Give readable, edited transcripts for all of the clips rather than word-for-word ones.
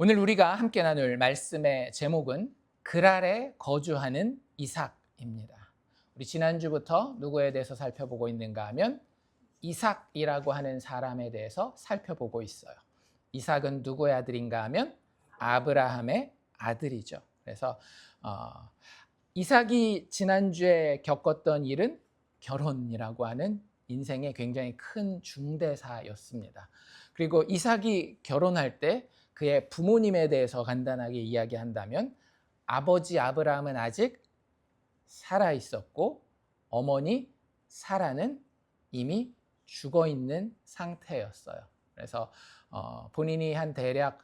오늘 우리가 함께 나눌 말씀의 제목은 그랄에 거주하는 이삭입니다. 우리 지난주부터 누구에 대해서 살펴보고 있는가 하면 이삭이라고 하는 사람에 대해서 살펴보고 있어요. 이삭은 누구의 아들인가 하면 아브라함의 아들이죠. 그래서 이삭이 지난주에 겪었던 일은 결혼이라고 하는 인생의 굉장히 큰 중대사였습니다. 그리고 이삭이 결혼할 때 그의 부모님에 대해서 간단하게 이야기한다면 아버지 아브라함은 아직 살아 있었고 어머니 사라는 이미 죽어 있는 상태였어요. 그래서 본인이 한 대략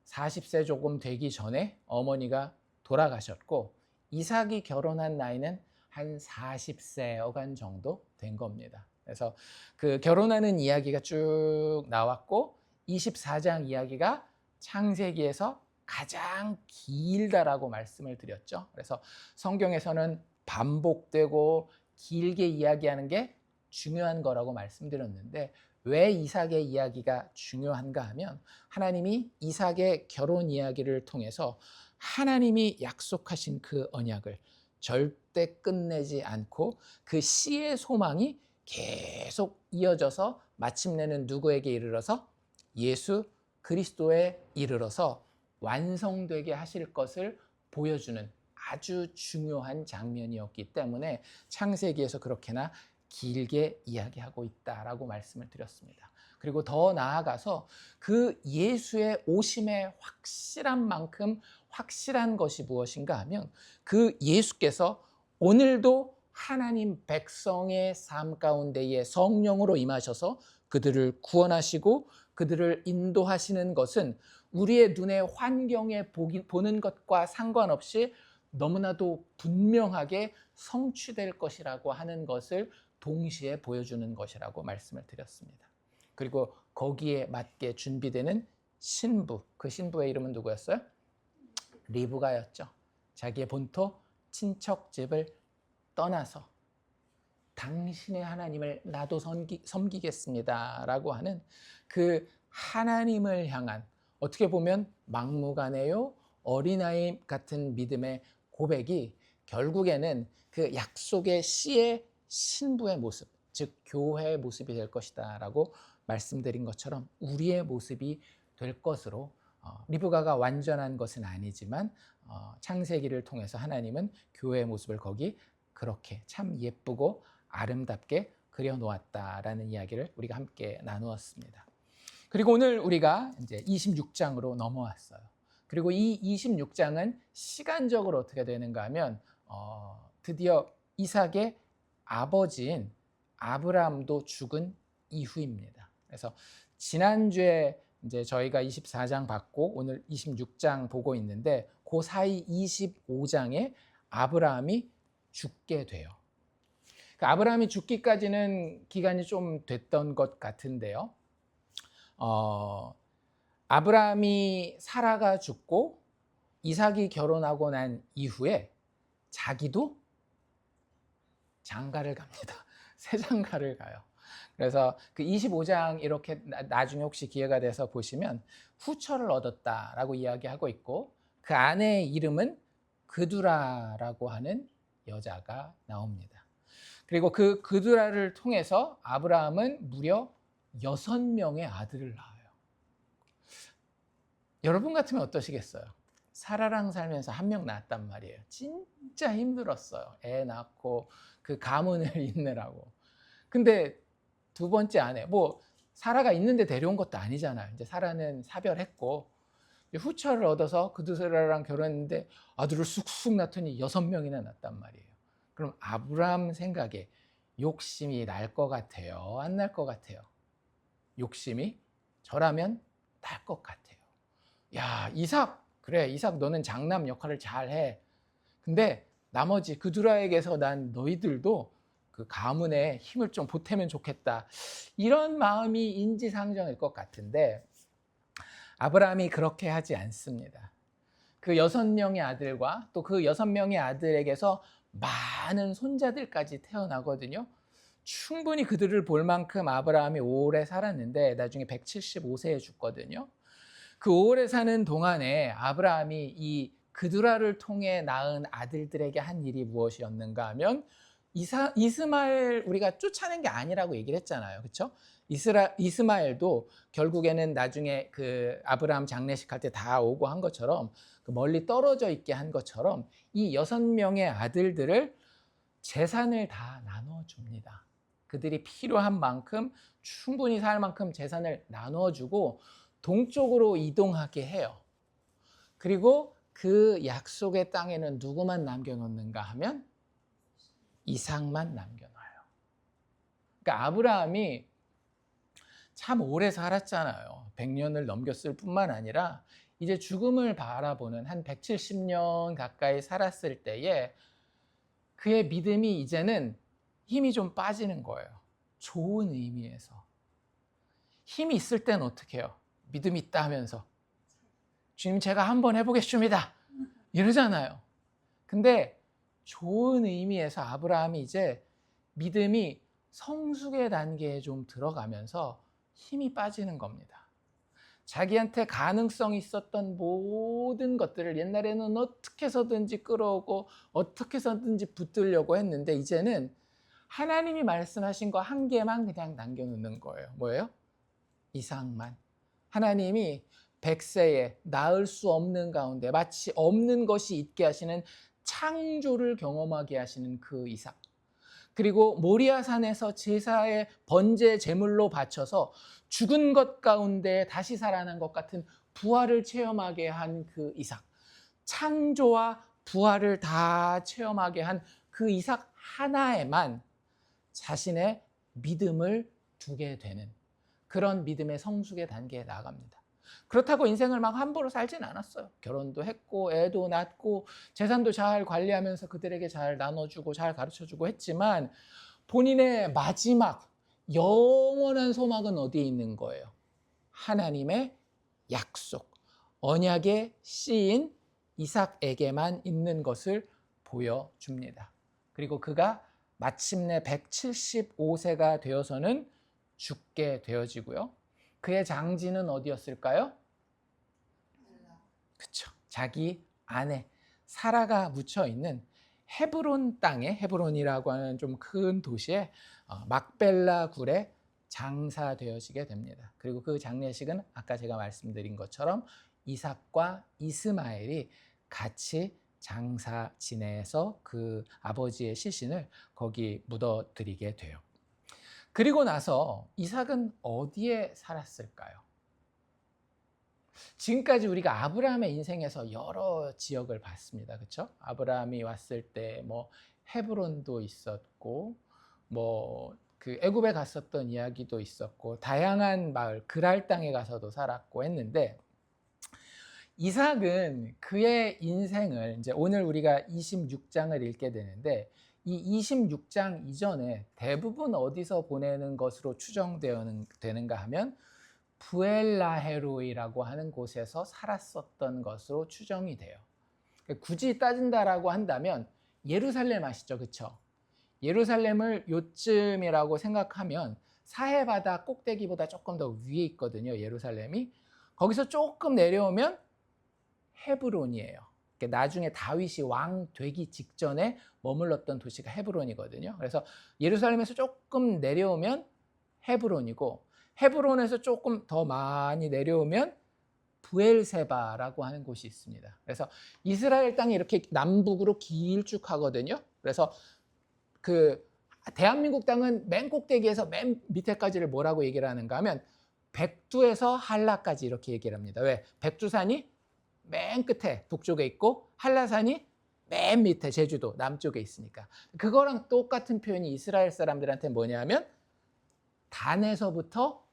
40세 조금 되기 전에 어머니가 돌아가셨고 이삭이 결혼한 나이는 한 40세 어간 정도 된 겁니다. 그래서 그 결혼하는 이야기가 쭉 나왔고 24장 이야기가 창세기에서 가장 길다라고 말씀을 드렸죠. 그래서 성경에서는 반복되고 길게 이야기하는 게 중요한 거라고 말씀드렸는데 왜 이삭의 이야기가 중요한가 하면 하나님이 이삭의 결혼 이야기를 통해서 하나님이 약속하신 그 언약을 절대 끝내지 않고 그 씨의 소망이 계속 이어져서 마침내는 누구에게 이르러서 예수 그리스도에 이르러서 완성되게 하실 것을 보여주는 아주 중요한 장면이었기 때문에 창세기에서 그렇게나 길게 이야기하고 있다라고 말씀을 드렸습니다. 그리고 더 나아가서 그 예수의 오심의 확실한 만큼 확실한 것이 무엇인가 하면 그 예수께서 오늘도 하나님 백성의 삶 가운데에 성령으로 임하셔서 그들을 구원하시고 그들을 인도하시는 것은 우리의 눈에 환경에 보는 것과 상관없이 너무나도 분명하게 성취될 것이라고 하는 것을 동시에 보여주는 것이라고 말씀을 드렸습니다. 그리고 거기에 맞게 준비되는 신부, 그 신부의 이름은 누구였어요? 리브가였죠. 자기의 본토 친척집을 떠나서 당신의 하나님을 나도 섬기겠습니다 라고 하는 그 하나님을 향한 어떻게 보면 막무가내요 어린아이 같은 믿음의 고백이 결국에는 그 약속의 씨의 신부의 모습, 즉 교회의 모습이 될 것이다 라고 말씀드린 것처럼 우리의 모습이 될 것으로 리브가가 완전한 것은 아니지만 창세기를 통해서 하나님은 교회의 모습을 거기 그렇게 참 예쁘고 아름답게 그려놓았다라는 이야기를 우리가 함께 나누었습니다. 그리고 오늘 우리가 이제 26장으로 넘어왔어요. 그리고 이 26장은 시간적으로 어떻게 되는가 하면 드디어 이삭의 아버지인 아브라함도 죽은 이후입니다. 그래서 지난주에 이제 저희가 24장 받고 오늘 26장 보고 있는데 그 사이 25장에 아브라함이 죽게 돼요. 아브라함이 죽기까지는 기간이 좀 됐던 것 같은데요. 아브라함이 사라가 죽고 이삭이 결혼하고 난 이후에 자기도 장가를 갑니다. 새 장가를 가요. 그래서 그 25장 이렇게 나중에 혹시 기회가 돼서 보시면 후처를 얻었다라고 이야기하고 있고 그 아내의 이름은 그두라라고 하는 여자가 나옵니다. 그리고 그 그두라를 통해서 아브라함은 무려 6명의 아들을 낳아요. 여러분 같으면 어떠시겠어요? 사라랑 살면서 한 명 낳았단 말이에요. 진짜 힘들었어요. 애 낳고 그 가문을 잇느라고. 근데 두 번째 아내, 뭐 사라가 있는데 데려온 것도 아니잖아요. 이제 사라는 사별했고 후처를 얻어서 그두라랑 결혼했는데 아들을 쑥쑥 낳더니 6명이나 낳았단 말이에요. 그럼 아브라함 생각에 욕심이 날 것 같아요? 안 날 것 같아요? 욕심이 저라면 날 것 같아요. 야, 이삭, 그래, 이삭 너는 장남 역할을 잘해. 근데 나머지 그두라에게서 난 너희들도 그 가문에 힘을 좀 보태면 좋겠다. 이런 마음이 인지상정일 것 같은데 아브라함이 그렇게 하지 않습니다. 그 6명의 아들과 또 그 6명의 아들에게서 많은 손자들까지 태어나거든요. 충분히 그들을 볼 만큼 아브라함이 오래 살았는데 나중에 175세에 죽거든요. 그 오래 사는 동안에 아브라함이 이 그두라를 통해 낳은 아들들에게 한 일이 무엇이었는가 하면 이스마엘 우리가 쫓아낸 게 아니라고 얘기를 했잖아요. 그렇죠? 이스마엘도 결국에는 나중에 그 아브라함 장례식 할 때 다 오고 한 것처럼 그 멀리 떨어져 있게 한 것처럼 이 6명의 아들들을 재산을 다 나눠줍니다. 그들이 필요한 만큼 충분히 살 만큼 재산을 나눠주고 동쪽으로 이동하게 해요. 그리고 그 약속의 땅에는 누구만 남겨놓는가 하면 이삭만 남겨놔요. 그러니까 아브라함이 참 오래 살았잖아요. 100년을 넘겼을 뿐만 아니라 이제 죽음을 바라보는 한 170년 가까이 살았을 때에 그의 믿음이 이제는 힘이 좀 빠지는 거예요. 좋은 의미에서. 힘이 있을 때는 어떻게 해요? 믿음이 있다 하면서 주님 제가 한번 해보겠습니다 이러잖아요. 근데 좋은 의미에서 아브라함이 이제 믿음이 성숙의 단계에 좀 들어가면서 힘이 빠지는 겁니다. 자기한테 가능성이 있었던 모든 것들을 옛날에는 어떻게 해서든지 끌어오고 어떻게 해서든지 붙들려고 했는데 이제는 하나님이 말씀하신 거 한 개만 그냥 남겨놓는 거예요. 뭐예요? 이삭만. 하나님이 100세에 낳을 수 없는 가운데 마치 없는 것이 있게 하시는 창조를 경험하게 하시는 그 이삭. 그리고 모리아산에서 제사의 번제 제물로 바쳐서 죽은 것 가운데 다시 살아난 것 같은 부활을 체험하게 한 그 이삭. 창조와 부활을 다 체험하게 한 그 이삭 하나에만 자신의 믿음을 두게 되는 그런 믿음의 성숙의 단계에 나아갑니다. 그렇다고 인생을 막 함부로 살진 않았어요. 결혼도 했고 애도 낳고 재산도 잘 관리하면서 그들에게 잘 나눠주고 잘 가르쳐주고 했지만 본인의 마지막 영원한 소망은 어디에 있는 거예요? 하나님의 약속, 언약의 씨인 이삭에게만 있는 것을 보여줍니다. 그리고 그가 마침내 175세가 되어서는 죽게 되어지고요. 그의 장지는 어디였을까요? 그렇죠. 자기 아내 사라가 묻혀 있는 헤브론 땅에, 헤브론이라고 하는 좀 큰 도시에 막벨라 굴에 장사되어지게 됩니다. 그리고 그 장례식은 아까 제가 말씀드린 것처럼 이삭과 이스마엘이 같이 장사 지내서 그 아버지의 시신을 거기 묻어드리게 돼요. 그리고 나서 이삭은 어디에 살았을까요? 지금까지 우리가 아브라함의 인생에서 여러 지역을 봤습니다. 그렇죠? 아브라함이 왔을 때 뭐 헤브론도 있었고 뭐 그 애굽에 갔었던 이야기도 있었고 다양한 마을 그랄 땅에 가서도 살았고 했는데 이삭은 그의 인생을 이제 오늘 우리가 26장을 읽게 되는데 이 26장 이전에 대부분 어디서 보내는 것으로 추정되는가 하면 부엘라헤로이라고 하는 곳에서 살았었던 것으로 추정이 돼요. 굳이 따진다라고 한다면 예루살렘 아시죠? 그렇죠? 예루살렘을 요쯤이라고 생각하면 사해바다 꼭대기보다 조금 더 위에 있거든요. 예루살렘이. 거기서 조금 내려오면 헤브론이에요. 나중에 다윗이 왕 되기 직전에 머물렀던 도시가 헤브론이거든요. 그래서 예루살렘에서 조금 내려오면 헤브론이고 헤브론에서 조금 더 많이 내려오면 브엘세바라고 하는 곳이 있습니다. 그래서 이스라엘 땅이 이렇게 남북으로 길쭉하거든요. 그래서 그 대한민국 땅은 맨 꼭대기에서 맨 밑에까지를 뭐라고 얘기를 하는가 하면 백두에서 한라까지 이렇게 얘기를 합니다. 왜? 백두산이 맨 끝에 북쪽에 있고 한라산이 맨 밑에 제주도 남쪽에 있으니까. 그거랑 똑같은 표현이 이스라엘 사람들한테 뭐냐면 단에서부터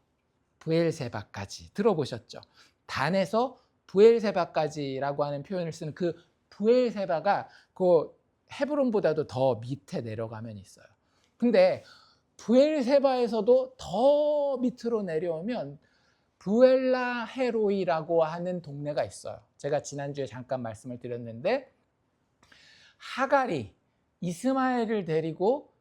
브엘세바까지 들어보셨죠? 단에서 브엘세바까지라고 하는 표현을 쓰는 그 브엘세바가 그 헤브론보다도 더 밑에 내려가면 있어요. 근데 브엘세바에서도 더 밑으로 내려오면 부엘라헤로이라고 하는 동네가 있어요. 제가 지난주에 잠깐 말씀을 드렸는데 하갈이 이스마엘을 데리고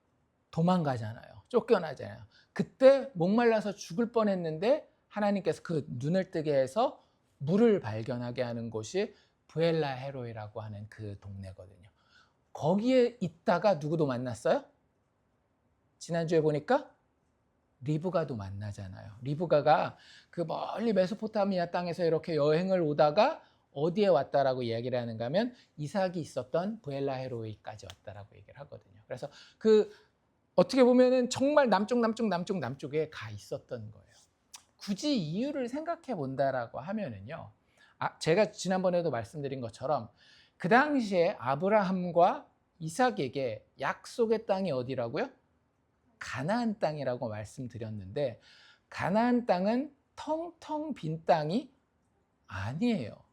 도망가잖아요. 쫓겨나잖아요. 그때 목말라서 죽을 뻔했는데 하나님께서 그 눈을 뜨게 해서 물을 발견하게 하는 곳이 부엘라 헤로이라고 하는 그 동네거든요. 거기에 있다가 누구도 만났어요? 지난주에 보니까 리브가도 만나잖아요. 리브가가 그 멀리 메소포타미아 땅에서 이렇게 여행을 오다가 어디에 왔다라고 이야기를 하는가 하면 이삭이 있었던 부엘라 헤로이까지 왔다라고 얘기를 하거든요. 그래서 그 어떻게 보면은 정말 남쪽에 가 있었던 거예요. 굳이 이유를 생각해 본다라고 하면은요. 제가 지난번에도 말씀드린 것처럼 그 당시에 아브라함과 이삭에게 약속의 땅이 어디라고요? 가나안 땅이라고 말씀드렸는데 가나안 땅은 텅텅 빈 땅이 아니에요.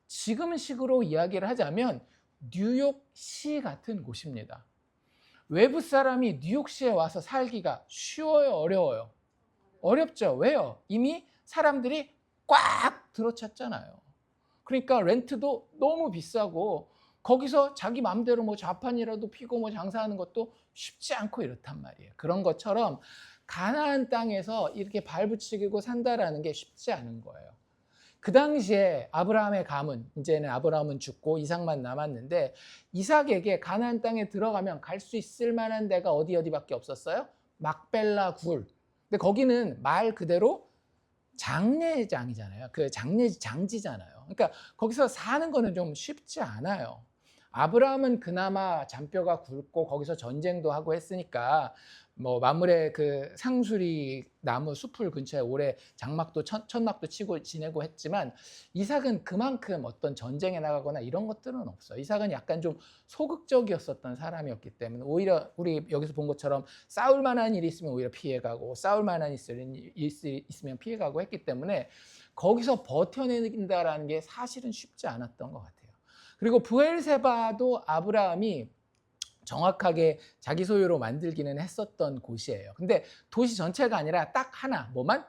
지금 식으로 이야기를 하자면 뉴욕시 같은 곳입니다. 외부 사람이 뉴욕시에 와서 살기가 쉬워요, 어려워요? 어렵죠. 왜요? 이미 사람들이 꽉 들어찼잖아요. 그러니까 렌트도 너무 비싸고 거기서 자기 마음대로 뭐 좌판이라도 피고 뭐 장사하는 것도 쉽지 않고 이렇단 말이에요. 그런 것처럼 가나안 땅에서 이렇게 발붙이고 산다라는 게 쉽지 않은 거예요. 그 당시에 아브라함의 가문, 이제는 아브라함은 죽고 이삭만 남았는데 이삭에게 가나안 땅에 들어가면 갈 수 있을 만한 데가 어디밖에 없었어요? 막벨라 굴. 근데 거기는 말 그대로 장례장이잖아요. 그 장지잖아요. 그러니까 거기서 사는 거는 좀 쉽지 않아요. 아브라함은 그나마 잔뼈가 굵고 거기서 전쟁도 하고 했으니까 뭐 만물의 그 상수리 나무 숲을 근처에 오래 장막도 천막도 치고 지내고 했지만 이삭은 그만큼 어떤 전쟁에 나가거나 이런 것들은 없어요. 이삭은 약간 좀 소극적이었었던 사람이었기 때문에 오히려 우리 여기서 본 것처럼 싸울 만한 일이 있으면 오히려 피해가고 싸울 만한 일이 있으면 피해가고 했기 때문에 거기서 버텨낸다라는 게 사실은 쉽지 않았던 것 같아요. 그리고 브엘세바도 아브라함이 정확하게 자기 소유로 만들기는 했었던 곳이에요. 근데 도시 전체가 아니라 딱 하나, 뭐만?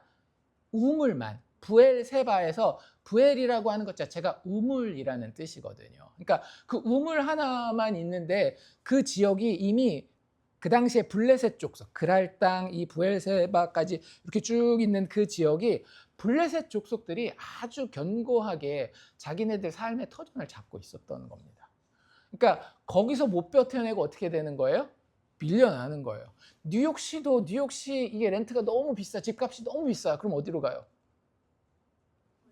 우물만. 브엘세바에서 브엘이라고 하는 것 자체가 우물이라는 뜻이거든요. 그러니까 그 우물 하나만 있는데 그 지역이 이미 그 당시에 블레셋 족속, 그랄 땅, 이 브엘세바까지 이렇게 쭉 있는 그 지역이 블레셋 족속들이 아주 견고하게 자기네들 삶의 터전을 잡고 있었던 겁니다. 그러니까 거기서 못 버텨내고 어떻게 되는 거예요? 밀려나는 거예요. 뉴욕시도 뉴욕시 이게 렌트가 너무 비싸, 집값이 너무 비싸. 그럼 어디로 가요?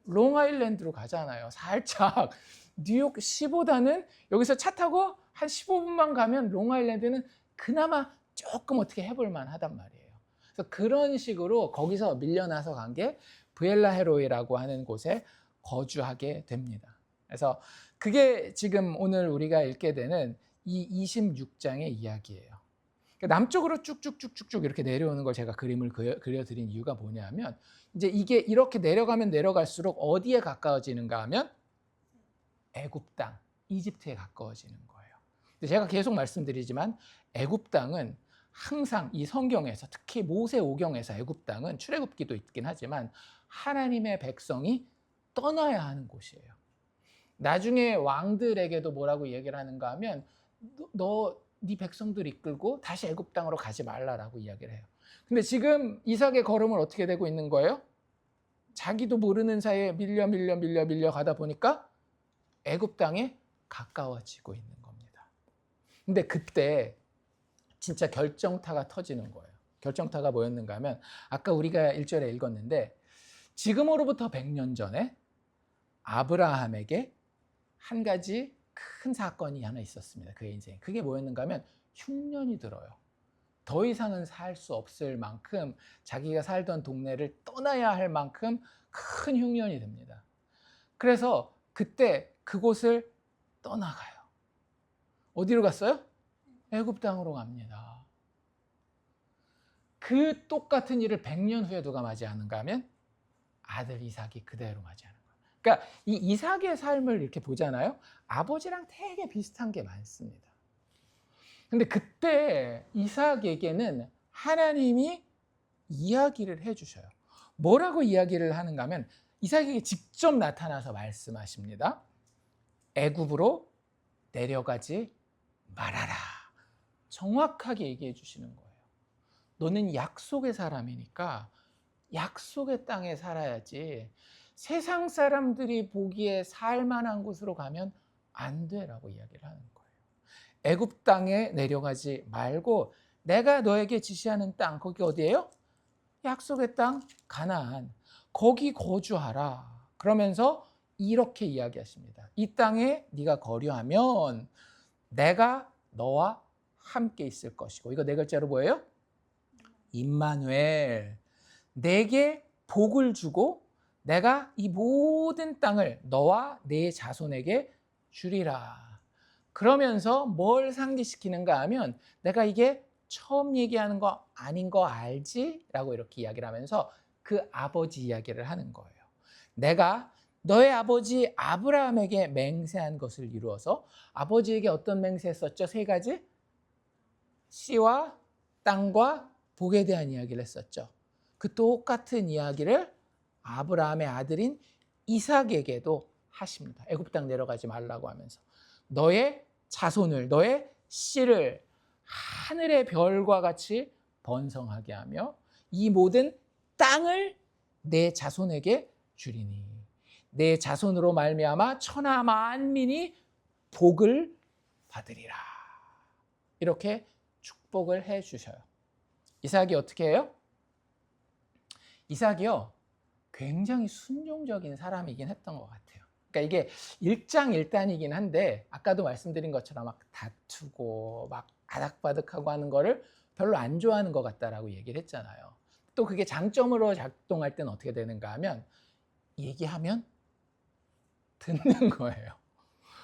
롱아일랜드로 가잖아요. 살짝 뉴욕시보다는 여기서 차 타고 한 15분만 가면 롱아일랜드는 그나마 조금 어떻게 해볼 만하단 말이에요. 그래서 그런 식으로 거기서 밀려나서 간 게 부엘라 헤로이라고 하는 곳에 거주하게 됩니다. 그래서 그게 지금 오늘 우리가 읽게 되는 이 26장의 이야기예요. 남쪽으로 쭉쭉쭉쭉쭉 이렇게 내려오는 걸 제가 그림을 그려드린 이유가 뭐냐면 이제 이게 이렇게 내려가면 내려갈수록 어디에 가까워지는가 하면 애굽 땅, 이집트에 가까워지는 거예요. 근데 제가 계속 말씀드리지만 애굽 땅은 항상 이 성경에서 특히 모세오경에서 애굽 땅은 출애굽기도 있긴 하지만 하나님의 백성이 떠나야 하는 곳이에요. 나중에 왕들에게도 뭐라고 얘기를 하는가 하면 네 백성들 이끌고 다시 애굽 땅으로 가지 말라라고 이야기를 해요. 근데 지금 이삭의 걸음을 어떻게 되고 있는 거예요? 자기도 모르는 사이에 밀려 가다 보니까 애굽 땅에 가까워지고 있는 겁니다. 근데 그때 진짜 결정타가 터지는 거예요. 결정타가 뭐였는가 하면 아까 우리가 1절에 읽었는데 지금으로부터 100년 전에 아브라함에게 한 가지 큰 사건이 하나 있었습니다. 그의 인생에. 그게 뭐였는가 하면 흉년이 들어요. 더 이상은 살 수 없을 만큼 자기가 살던 동네를 떠나야 할 만큼 큰 흉년이 됩니다. 그래서 그때 그곳을 떠나가요. 어디로 갔어요? 애굽 땅으로 갑니다. 그 똑같은 일을 100년 후에 누가 맞이하는가 하면 아들 이삭이 그대로 맞이하는 거예요. 그러니까 이 이삭의 삶을 이렇게 보잖아요. 아버지랑 되게 비슷한 게 많습니다. 근데 그때 이삭에게는 하나님이 이야기를 해주셔요. 뭐라고 이야기를 하는가 하면 이삭에게 직접 나타나서 말씀하십니다. 애굽으로 내려가지 말아라. 정확하게 얘기해 주시는 거예요. 너는 약속의 사람이니까 약속의 땅에 살아야지 세상 사람들이 보기에 살만한 곳으로 가면 안 돼라고 이야기를 하는 거예요. 애굽 땅에 내려가지 말고 내가 너에게 지시하는 땅, 거기 어디예요? 약속의 땅 가나안, 거기 거주하라. 그러면서 이렇게 이야기하십니다. 이 땅에 네가 거류하면 내가 너와 함께 있을 것이고, 이거 네 글자로 뭐예요? 임마누엘, 내게 복을 주고 내가 이 모든 땅을 너와 네 자손에게 주리라. 그러면서 뭘 상기시키는가 하면, 내가 이게 처음 얘기하는 거 아닌 거 알지? 라고 이렇게 이야기를 하면서 그 아버지 이야기를 하는 거예요. 내가 너의 아버지 아브라함에게 맹세한 것을 이루어서, 아버지에게 어떤 맹세했었죠? 세 가지? 씨와 땅과 복에 대한 이야기를 했었죠. 그 똑같은 이야기를 아브라함의 아들인 이삭에게도 하십니다. 애굽 땅 내려가지 말라고 하면서 너의 자손을, 너의 씨를 하늘의 별과 같이 번성하게 하며 이 모든 땅을 내 자손에게 주리니 내 자손으로 말미암아 천하 만민이 복을 받으리라. 이렇게 축복을 해 주셔요. 이삭이 어떻게 해요? 이삭이요, 굉장히 순종적인 사람이긴 했던 것 같아요. 그러니까 이게 일장일단이긴 한데, 아까도 말씀드린 것처럼 막 다투고 막 아닥바닥하고 하는 거를 별로 안 좋아하는 것 같다라고 얘기를 했잖아요. 또 그게 장점으로 작동할 때는 어떻게 되는가 하면, 얘기하면 듣는 거예요.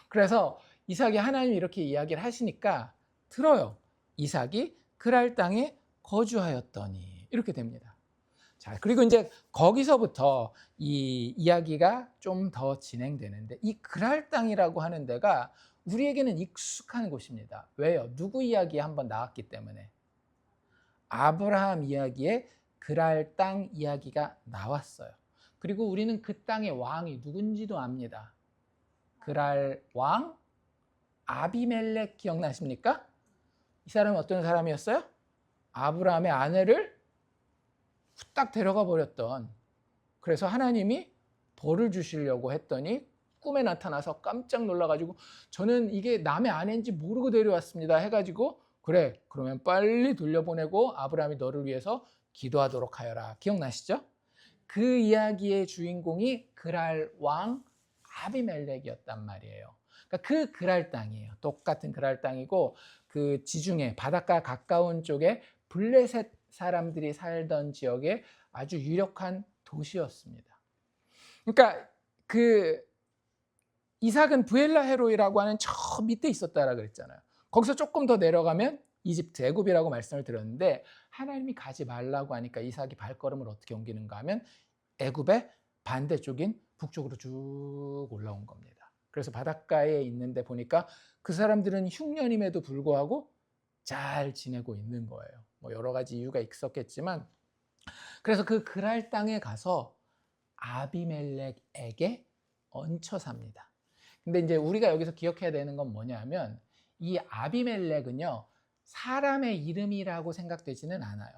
그래서 이삭이 하나님이 이렇게 이야기를 하시니까 들어요. 이삭이 그랄 땅에 거주하였더니, 이렇게 됩니다. 자, 그리고 이제 거기서부터 이 이야기가 좀 더 진행되는데, 이 그랄 땅이라고 하는 데가 우리에게는 익숙한 곳입니다. 왜요? 누구 이야기 한번 나왔기 때문에. 아브라함 이야기에 그랄 땅 이야기가 나왔어요. 그리고 우리는 그 땅의 왕이 누군지도 압니다. 그랄 왕 아비멜렉 기억나십니까? 이 사람은 어떤 사람이었어요? 아브라함의 아내를 후딱 데려가 버렸던, 그래서 하나님이 벌을 주시려고 했더니 꿈에 나타나서 깜짝 놀라가지고, 저는 이게 남의 아내인지 모르고 데려왔습니다 해가지고, 그래 그러면 빨리 돌려보내고 아브라함이 너를 위해서 기도하도록 하여라. 기억나시죠? 그 이야기의 주인공이 그랄 왕 아비멜렉이었단 말이에요. 그러니까 그 그랄 땅이에요. 똑같은 그랄 땅이고, 그 지중해 바닷가 가까운 쪽에 블레셋 사람들이 살던 지역의 아주 유력한 도시였습니다. 그러니까 그 이삭은 브엘라헤로이라고 하는 저 밑에 있었다라 그랬잖아요. 거기서 조금 더 내려가면 이집트, 애굽이라고 말씀을 드렸는데, 하나님이 가지 말라고 하니까 이삭이 발걸음을 어떻게 옮기는가 하면 애굽의 반대쪽인 북쪽으로 쭉 올라온 겁니다. 그래서 바닷가에 있는데 보니까 그 사람들은 흉년임에도 불구하고 잘 지내고 있는 거예요. 뭐 여러 가지 이유가 있었겠지만, 그래서 그 그랄 땅에 가서 아비멜렉에게 얹혀 삽니다. 근데 이제 우리가 여기서 기억해야 되는 건 뭐냐면, 이 아비멜렉은요, 사람의 이름이라고 생각되지는 않아요.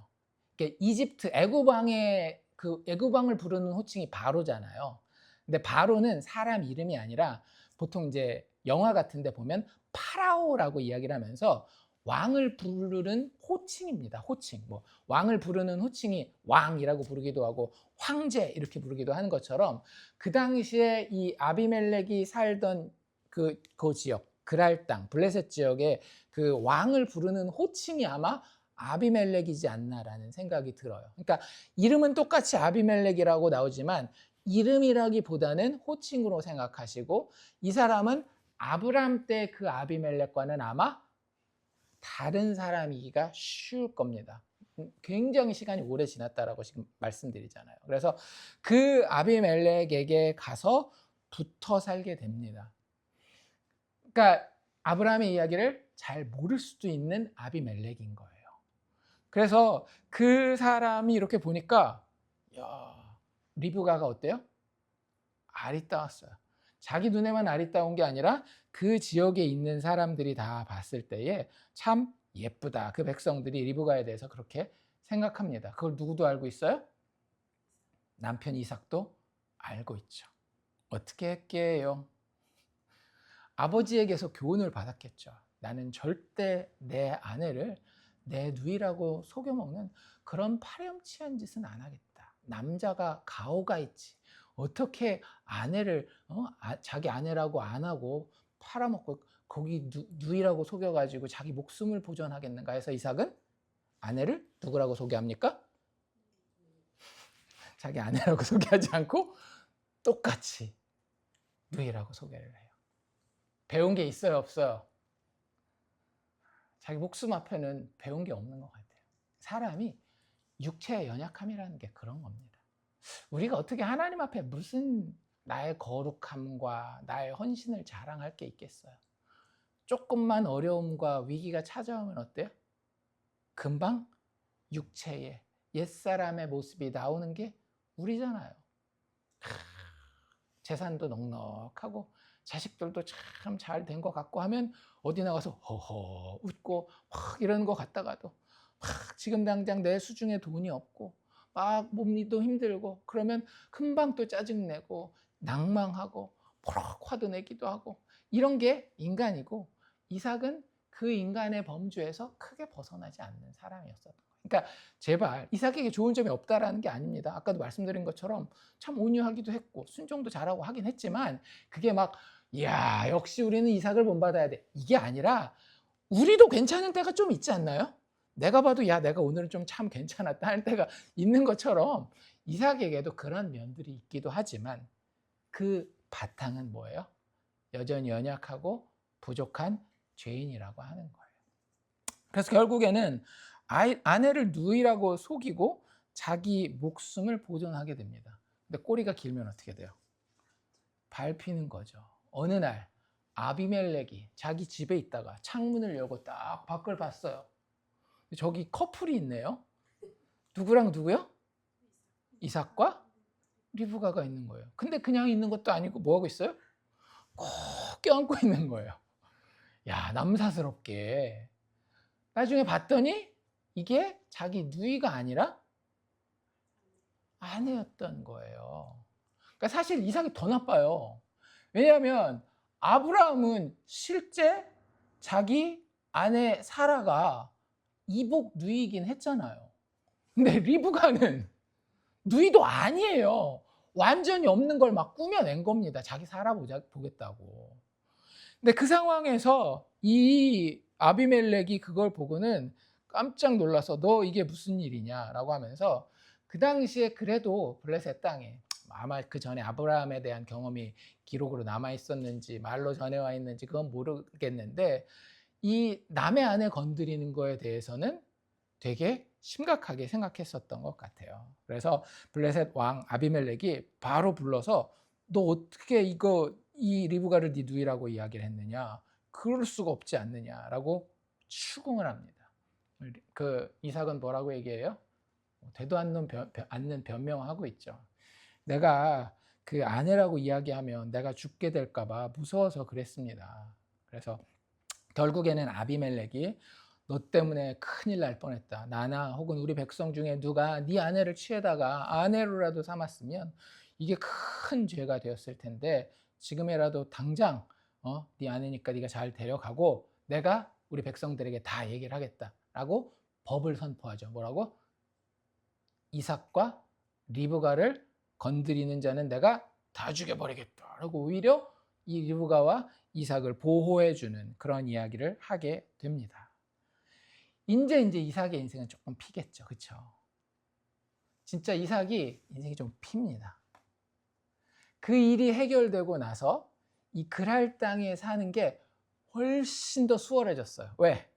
그러니까 이집트 애굽왕의 그 애굽왕을 부르는 호칭이 바로잖아요. 근데 바로는 사람 이름이 아니라, 보통 이제 영화 같은 데 보면 파라오라고 이야기를 하면서 왕을 부르는 호칭입니다. 호칭. 뭐 왕을 부르는 호칭이 왕이라고 부르기도 하고 황제 이렇게 부르기도 하는 것처럼, 그 당시에 이 아비멜렉이 살던 그 지역, 그랄 땅, 블레셋 지역의 그 왕을 부르는 호칭이 아마 아비멜렉이지 않나라는 생각이 들어요. 그러니까 이름은 똑같이 아비멜렉이라고 나오지만 이름이라기보다는 호칭으로 생각하시고, 이 사람은 아브람 때 그 아비멜렉과는 아마 다른 사람이기가 쉬울 겁니다. 굉장히 시간이 오래 지났다라고 지금 말씀드리잖아요. 그래서 그 아비멜렉에게 가서 붙어 살게 됩니다. 그러니까 아브라함의 이야기를 잘 모를 수도 있는 아비멜렉인 거예요. 그래서 그 사람이 이렇게 보니까, 야, 리브가가 어때요? 아리따웠어요. 자기 눈에만 아리따운 게 아니라 그 지역에 있는 사람들이 다 봤을 때에 참 예쁘다. 그 백성들이 리브가에 대해서 그렇게 생각합니다. 그걸 누구도 알고 있어요? 남편 이삭도 알고 있죠. 어떻게 했게요? 아버지에게서 교훈을 받았겠죠. 나는 절대 내 아내를 내 누이라고 속여먹는 그런 파렴치한 짓은 안 하겠다. 남자가 가오가 있지. 어떻게 아내를 자기 아내라고 안 하고 팔아먹고 거기 누이라고 속여가지고 자기 목숨을 보존하겠는가 해서 이삭은 아내를 누구라고 소개합니까? 자기 아내라고 소개하지 않고 똑같이 누이라고 소개를 해요. 배운 게 있어요, 없어요? 자기 목숨 앞에는 배운 게 없는 것 같아요. 사람이 육체의 연약함이라는 게 그런 겁니다. 우리가 어떻게 하나님 앞에 무슨 나의 거룩함과 나의 헌신을 자랑할 게 있겠어요? 조금만 어려움과 위기가 찾아오면 어때요? 금방 육체의 옛사람의 모습이 나오는 게 우리잖아요. 재산도 넉넉하고 자식들도 참 잘 된 것 같고 하면 어디 나가서 허허 웃고 막 이러는 것 같다가도 막 지금 당장 내 수중에 돈이 없고 막 몸도 힘들고 그러면 금방 또 짜증내고 낭망하고 버럭 화도 내기도 하고 이런 게 인간이고 이삭은 그 인간의 범주에서 크게 벗어나지 않는 사람이었었던 거예요. 그러니까 제발 이삭에게 좋은 점이 없다라는 게 아닙니다. 아까도 말씀드린 것처럼 참 온유하기도 했고 순종도 잘하고 하긴 했지만 그게 막 이야 역시 우리는 이삭을 본받아야 돼 이게 아니라 우리도 괜찮은 때가 좀 있지 않나요? 내가 봐도 야 내가 오늘은 좀 참 괜찮았다 하는 때가 있는 것처럼 이삭에게도 그런 면들이 있기도 하지만 그 바탕은 뭐예요? 여전히 연약하고 부족한 죄인이라고 하는 거예요. 그래서 결국에는 아내를 누이라고 속이고 자기 목숨을 보존하게 됩니다. 근데 꼬리가 길면 어떻게 돼요? 밟히는 거죠. 어느 날 아비멜렉이 자기 집에 있다가 창문을 열고 딱 밖을 봤어요. 저기 커플이 있네요. 누구랑 누구요? 이삭과 리브가가 있는 거예요. 근데 그냥 있는 것도 아니고 뭐 하고 있어요? 꼭 껴안고 있는 거예요. 야, 남사스럽게. 나중에 봤더니 이게 자기 누이가 아니라 아내였던 거예요. 그러니까 사실 이삭이 더 나빠요. 왜냐하면 아브라함은 실제 자기 아내 사라가 이복 누이긴 했잖아요. 근데 리브가는 누이도 아니에요. 완전히 없는 걸 막 꾸며낸 겁니다. 자기 보겠다고. 근데 그 상황에서 이 아비멜렉이 그걸 보고는 깜짝 놀라서 너 이게 무슨 일이냐라고 하면서 그 당시에 그래도 블레셋 땅에 아마 그 전에 아브라함에 대한 경험이 기록으로 남아 있었는지 말로 전해와 있는지 그건 모르겠는데 이 남의 아내 건드리는 거에 대해서는 되게 심각하게 생각했었던 것 같아요. 그래서 블레셋 왕 아비멜렉이 바로 불러서 너 어떻게 이 리브가를 네 누이라고 이야기를 했느냐? 그럴 수가 없지 않느냐라고 추궁을 합니다. 그 이삭은 뭐라고 얘기해요? 되도 않는 변명하고 있죠. 내가 그 아내라고 이야기하면 내가 죽게 될까 봐 무서워서 그랬습니다. 그래서 결국에는 아비멜렉이 너 때문에 큰일 날 뻔했다. 나나 혹은 우리 백성 중에 누가 네 아내를 취해다가 아내로라도 삼았으면 이게 큰 죄가 되었을 텐데 지금이라도 당장 네 아내니까 네가 잘 데려가고 내가 우리 백성들에게 다 얘기를 하겠다라고 법을 선포하죠. 뭐라고? 이삭과 리브가를 건드리는 자는 내가 다 죽여버리겠다라고 오히려 이 리브가와 이삭을 보호해주는 그런 이야기를 하게 됩니다. 이제 이삭의 인생은 조금 피겠죠. 그렇죠? 진짜 이삭이 인생이 좀 핍니다. 그 일이 해결되고 나서 이 그랄 땅에 사는 게 훨씬 더 수월해졌어요. 왜?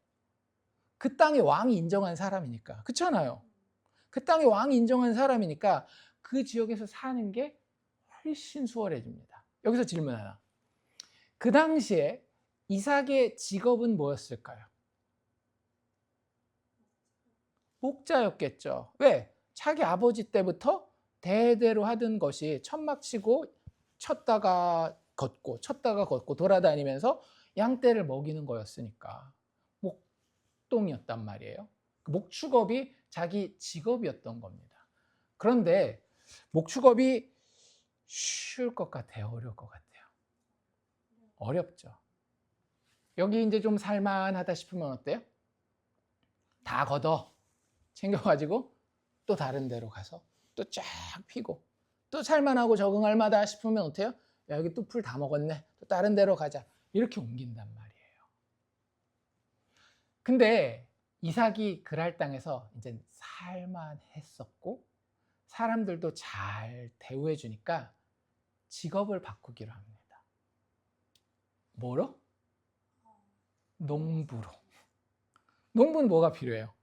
그 땅의 왕이 인정한 사람이니까. 그렇잖아요. 그 땅의 왕이 인정한 사람이니까 그 지역에서 사는 게 훨씬 수월해집니다. 여기서 질문 하나. 그 당시에 이삭의 직업은 뭐였을까요? 목자였겠죠. 왜? 자기 아버지 때부터 대대로 하던 것이 천막 치고 쳤다가 걷고 돌아다니면서 양떼를 먹이는 거였으니까 목동이었단 말이에요. 목축업이 자기 직업이었던 겁니다. 그런데 목축업이 쉬울 것 같아요? 어려울 것 같아요? 어렵죠. 여기 이제 좀 살만하다 싶으면 어때요? 다 걷어 챙겨가지고 또 다른 데로 가서 또 쫙 피고 또 살만하고 적응할 만하다 싶으면 어때요? 야, 여기 또 풀 다 먹었네. 또 다른 데로 가자. 이렇게 옮긴단 말이에요. 근데 이삭이 그랄 땅에서 이제 살만했었고 사람들도 잘 대우해 주니까 직업을 바꾸기로 합니다. 뭐로? 농부로. 농부는 뭐가 필요해요?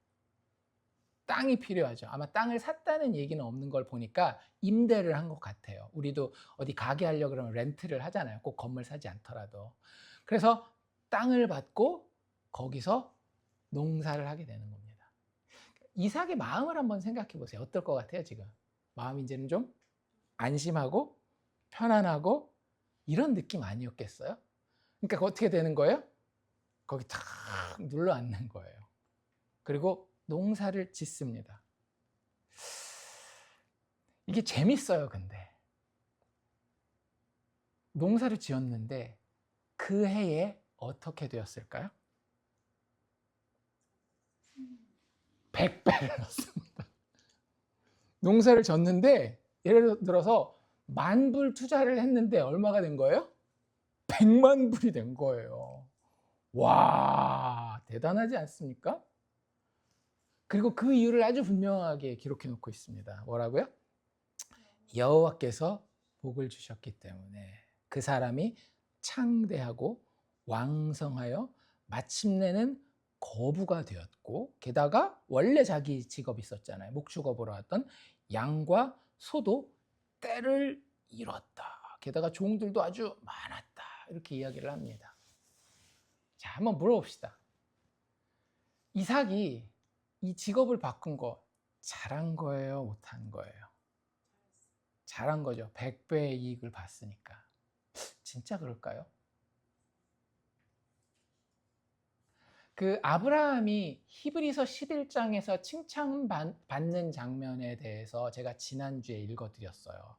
땅이 필요하죠. 아마 땅을 샀다는 얘기는 없는 걸 보니까 임대를 한 것 같아요. 우리도 어디 가게 하려고 그러면 렌트를 하잖아요. 꼭 건물 사지 않더라도. 그래서 땅을 받고 거기서 농사를 하게 되는 겁니다. 이삭의 마음을 한번 생각해 보세요. 어떨 것 같아요, 지금? 마음이 이제는 좀 안심하고 편안하고 이런 느낌 아니었겠어요? 그러니까 어떻게 되는 거예요? 거기 탁 눌러 앉는 거예요. 그리고 농사를 짓습니다. 이게 재밌어요, 근데. 농사를 지었는데 그 해에 어떻게 되었을까요? 100배를 넣습니다. 농사를 졌는데 예를 들어서 10,000불 투자를 했는데 얼마가 된 거예요? 100만 불이 된 거예요. 와, 대단하지 않습니까? 그리고 그 이유를 아주 분명하게 기록해 놓고 있습니다. 뭐라고요? 여호와께서 복을 주셨기 때문에 그 사람이 창대하고 왕성하여 마침내는 거부가 되었고 게다가 원래 자기 직업이 있었잖아요. 목축업으로 했던 양과 소도 때를 이뤘다. 게다가 종들도 아주 많았다. 이렇게 이야기를 합니다. 자, 한번 물어봅시다. 이삭이 이 직업을 바꾼 거 잘한 거예요? 못한 거예요? 잘한 거죠. 100배의 이익을 봤으니까. 진짜 그럴까요? 그 아브라함이 히브리서 11장에서 칭찬받는 장면에 대해서 제가 지난주에 읽어드렸어요.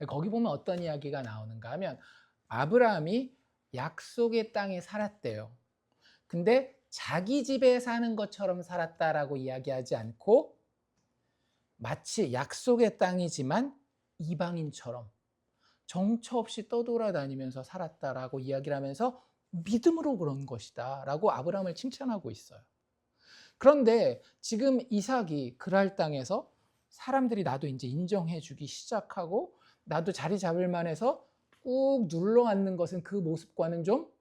거기 보면 어떤 이야기가 나오는가 하면 아브라함이 약속의 땅에 살았대요. 근데 자기 집에 사는 것처럼 살았다라고 이야기하지 않고 마치 약속의 땅이지만 이방인처럼 정처 없이 떠돌아다니면서 살았다라고 이야기를 하면서 믿음으로 그런 것이다 라고 아브라함을 칭찬하고 있어요. 그런데 지금 이삭이 그랄 땅에서 사람들이 나도 이제 인정해 주기 시작하고 나도 자리 잡을 만해서 꾹 눌러 앉는 것은 그 모습과는 좀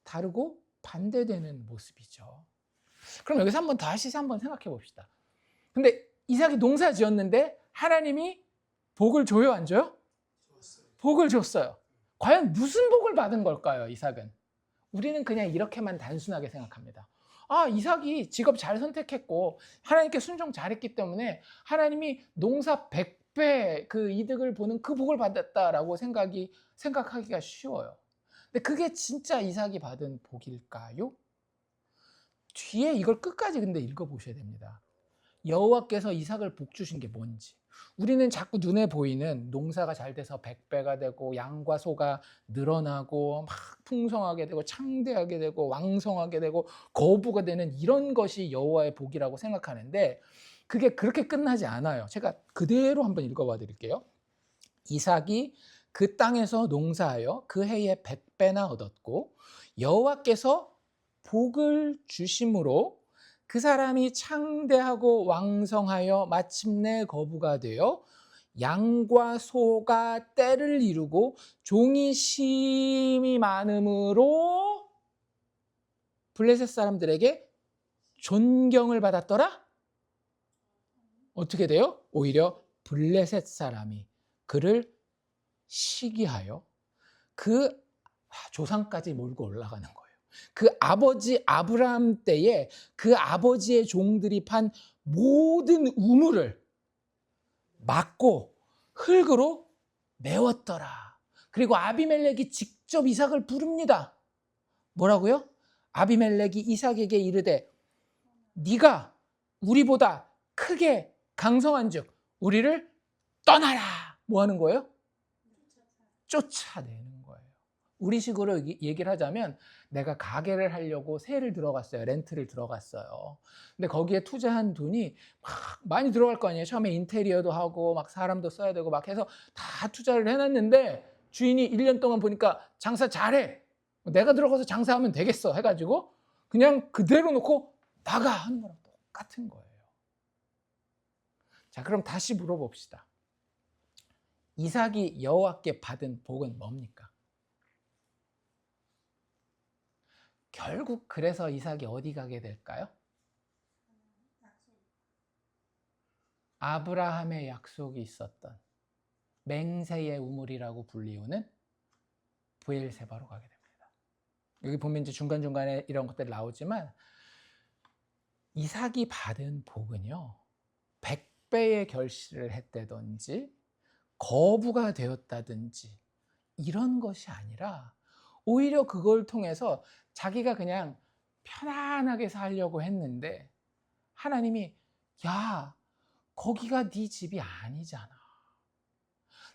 다르고 반대되는 모습이죠. 그럼 여기서 다시 한번 생각해 봅시다. 근데 이삭이 농사 지었는데 하나님이 복을 줘요, 안 줘요? 복을 줬어요. 과연 무슨 복을 받은 걸까요, 이삭은? 우리는 그냥 이렇게만 단순하게 생각합니다. 아, 이삭이 직업 잘 선택했고 하나님께 순종 잘했기 때문에 하나님이 농사 100배 그 이득을 보는 그 복을 받았다라고 생각하기가 쉬워요. 근데 그게 진짜 이삭이 받은 복일까요? 뒤에 이걸 끝까지 근데 읽어보셔야 됩니다. 여호와께서 이삭을 복 주신 게 뭔지. 우리는 자꾸 눈에 보이는 농사가 잘 돼서 100배가 되고 양과 소가 늘어나고 막 풍성하게 되고 창대하게 되고 왕성하게 되고 거부가 되는 이런 것이 여호와의 복이라고 생각하는데 그게 그렇게 끝나지 않아요. 제가 그대로 한번 읽어봐 드릴게요. 이삭이 그 땅에서 농사하여 그 해에 100배나 얻었고 여호와께서 복을 주심으로 그 사람이 창대하고 왕성하여 마침내 거부가 되어 양과 소가 떼를 이루고 종이 심이 많음으로 블레셋 사람들에게 존경을 받았더라? 어떻게 돼요? 오히려 블레셋 사람이 그를 시기하여 그 조상까지 몰고 올라가는 거예요. 그 아버지 아브라함 때에 그 아버지의 종들이 판 모든 우물을 막고 흙으로 메웠더라. 그리고 아비멜렉이 직접 이삭을 부릅니다. 뭐라고요? 아비멜렉이 이삭에게 이르되 네가 우리보다 크게 강성한즉 우리를 떠나라. 뭐 하는 거예요? 쫓아내는 거예요. 우리식으로 얘기를 하자면 내가 가게를 하려고 세를 들어갔어요. 렌트를 들어갔어요. 근데 거기에 투자한 돈이 막 많이 들어갈 거 아니에요. 처음에 인테리어도 하고 막 사람도 써야 되고 막 해서 다 투자를 해놨는데 주인이 1년 동안 보니까 장사 잘해. 내가 들어가서 장사하면 되겠어 해가지고 그냥 그대로 놓고 나가 하는 거랑 똑같은 거예요. 자, 그럼 다시 물어봅시다. 이삭이 여호와께 받은 복은 뭡니까? 결국 그래서 이삭이 어디 가게 될까요? 아브라함의 약속이 있었던 맹세의 우물이라고 불리우는 브엘세바로 가게 됩니다. 여기 보면 이제 중간중간에 이런 것들이 나오지만 이삭이 받은 복은요 100배의 결실을 했다든지 거부가 되었다든지 이런 것이 아니라 오히려 그걸 통해서 자기가 그냥 편안하게 살려고 했는데 하나님이 야 거기가 네 집이 아니잖아.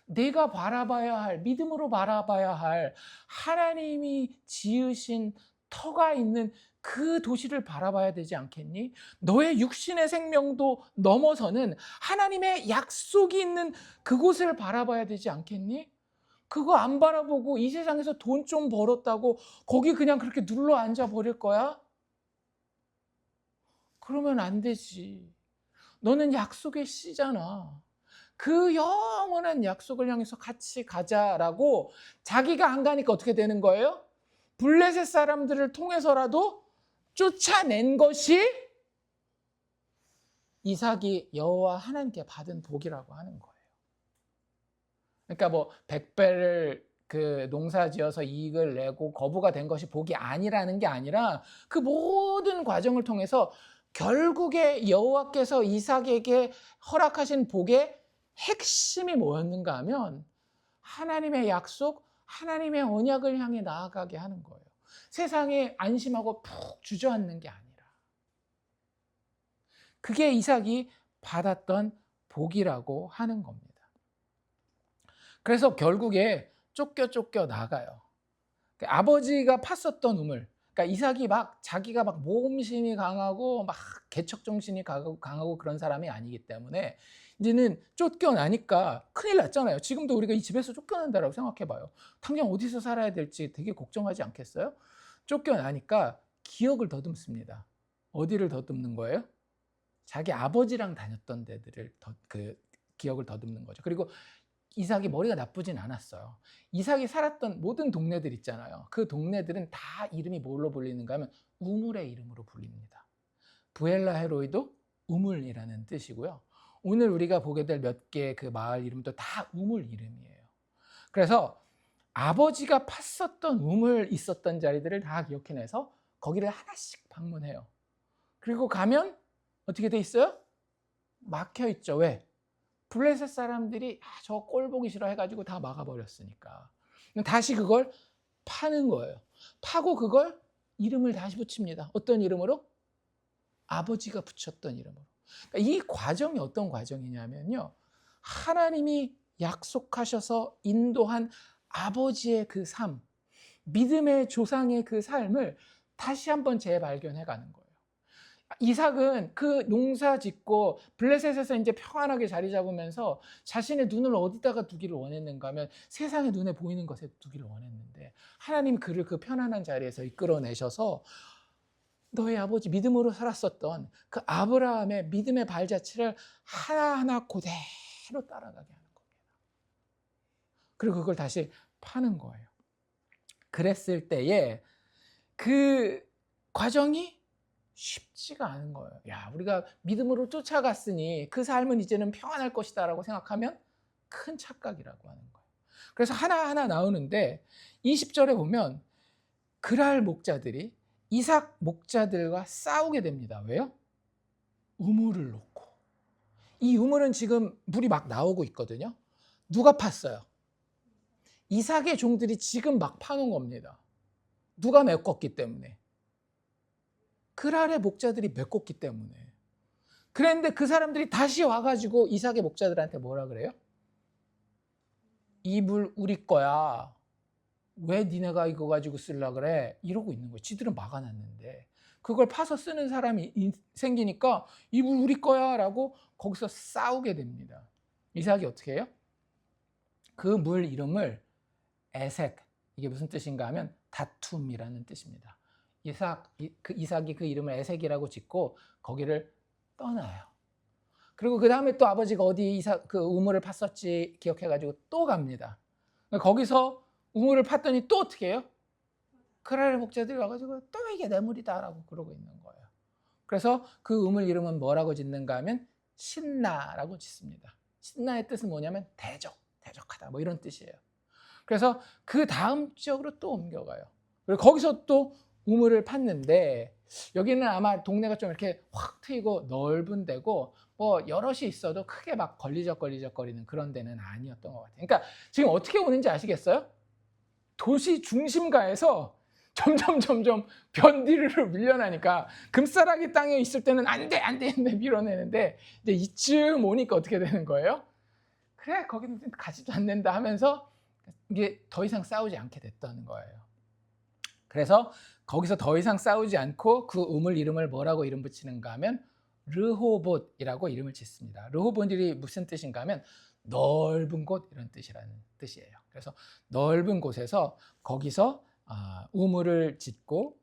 내가 바라봐야 할 믿음으로 바라봐야 할 하나님이 지으신 터가 있는 그 도시를 바라봐야 되지 않겠니? 너의 육신의 생명도 넘어서는 하나님의 약속이 있는 그곳을 바라봐야 되지 않겠니? 그거 안 바라보고 이 세상에서 돈 좀 벌었다고 거기 그냥 그렇게 눌러 앉아 버릴 거야? 그러면 안 되지. 너는 약속의 씨잖아. 그 영원한 약속을 향해서 같이 가자라고 자기가 안 가니까 어떻게 되는 거예요? 블레셋 사람들을 통해서라도 쫓아낸 것이 이삭이 여호와 하나님께 받은 복이라고 하는 거예요. 그러니까 뭐 100배를 그 농사 지어서 이익을 내고 거부가 된 것이 복이 아니라는 게 아니라 그 모든 과정을 통해서 결국에 여호와께서 이삭에게 허락하신 복의 핵심이 뭐였는가 하면 하나님의 약속, 하나님의 언약을 향해 나아가게 하는 거예요. 세상에 안심하고 푹 주저앉는 게 아니라. 그게 이삭이 받았던 복이라고 하는 겁니다. 그래서 결국에 쫓겨 나가요. 아버지가 팠었던 우물, 그러니까 이삭이 막 자기가 막 모험심이 강하고 막 개척 정신이 강하고 그런 사람이 아니기 때문에 이제는 쫓겨나니까 큰일 났잖아요. 지금도 우리가 이 집에서 쫓겨난다라고 생각해봐요. 당장 어디서 살아야 될지 되게 걱정하지 않겠어요? 쫓겨나니까 기억을 더듬습니다. 어디를 더듬는 거예요? 자기 아버지랑 다녔던 데들을 기억을 더듬는 거죠. 그리고 이삭이 머리가 나쁘진 않았어요. 이삭이 살았던 모든 동네들 있잖아요. 그 동네들은 다 이름이 뭘로 불리는가 하면 우물의 이름으로 불립니다. 부엘라 헤로이도 우물이라는 뜻이고요. 오늘 우리가 보게 될 몇 개 그 마을 이름도 다 우물 이름이에요. 그래서 아버지가 팠었던 우물 있었던 자리들을 다 기억해내서 거기를 하나씩 방문해요. 그리고 가면 어떻게 돼 있어요? 막혀 있죠. 왜? 블레셋 사람들이 저 꼴 보기 싫어 해가지고 다 막아버렸으니까. 다시 그걸 파는 거예요. 파고 그걸 이름을 다시 붙입니다. 어떤 이름으로? 아버지가 붙였던 이름으로. 그러니까 이 과정이 어떤 과정이냐면요. 하나님이 약속하셔서 인도한 아버지의 그 삶, 믿음의 조상의 그 삶을 다시 한번 재발견해 가는 거예요. 이삭은 그 농사 짓고 블레셋에서 이제 평안하게 자리 잡으면서 자신의 눈을 어디다가 두기를 원했는가 하면 세상의 눈에 보이는 것에 두기를 원했는데 하나님 그를 그 편안한 자리에서 이끌어내셔서 너의 아버지 믿음으로 살았었던 그 아브라함의 믿음의 발자취를 하나하나 그대로 따라가게 하는 겁니다. 그리고 그걸 다시 파는 거예요. 그랬을 때에 그 과정이 쉽지가 않은 거예요. 야, 우리가 믿음으로 쫓아갔으니 그 삶은 이제는 평안할 것이다라고 생각하면 큰 착각이라고 하는 거예요. 그래서 하나하나 나오는데 20절에 보면 그랄 목자들이 이삭 목자들과 싸우게 됩니다. 왜요? 우물을 놓고. 이 우물은 지금 물이 막 나오고 있거든요. 누가 팠어요? 이삭의 종들이 지금 막 파놓은 겁니다. 누가 메꿨기 때문에? 그랄의 목자들이 메꿨기 때문에. 그런데 그 사람들이 다시 와가지고 이삭의 목자들한테 뭐라 그래요? 이 물 우리 거야. 왜 니네가 이거 가지고 쓰려 그래? 이러고 있는 거예요. 지들은 막아놨는데. 그걸 파서 쓰는 사람이 생기니까 이 물 우리 거야 라고 거기서 싸우게 됩니다. 이삭이 어떻게 해요? 그 물 이름을 에색, 이게 무슨 뜻인가 하면 다툼이라는 뜻입니다. 이삭이 그 이름을 에색이라고 짓고 거기를 떠나요. 그리고 그 다음에 또 아버지가 어디 그 우물을 팠었지 기억해가지고 또 갑니다. 거기서 우물을 팠더니 또 어떻게 해요? 그랄의 목자들이 와가지고 또 이게 내 물이다라고 그러고 있는 거예요. 그래서 그 우물 이름은 뭐라고 짓는가 하면 신나라고 짓습니다. 신나의 뜻은 뭐냐면 대적하다 뭐 이런 뜻이에요. 그래서 그 다음 지역으로 또 옮겨가요. 그리고 거기서 또 우물을 팠는데 여기는 아마 동네가 좀 이렇게 확 트이고 넓은 데고 뭐 여럿이 있어도 크게 막 걸리적거리는 그런 데는 아니었던 것 같아요. 그러니까 지금 어떻게 오는지 아시겠어요? 도시 중심가에서 점점 변디르르 밀려나니까 금싸라기 땅에 있을 때는 안 돼 밀어내는데 이제 이쯤 오니까 어떻게 되는 거예요? 그래 거기는 가지도 않는다 하면서 이게 더 이상 싸우지 않게 됐다는 거예요. 그래서 거기서 더 이상 싸우지 않고 그 우물 이름을 뭐라고 이름 붙이는가 하면 르호봇이라고 이름을 짓습니다. 르호봇이 무슨 뜻인가 하면 넓은 곳 이런 뜻이라는 뜻이에요. 그래서 넓은 곳에서 거기서 우물을 짓고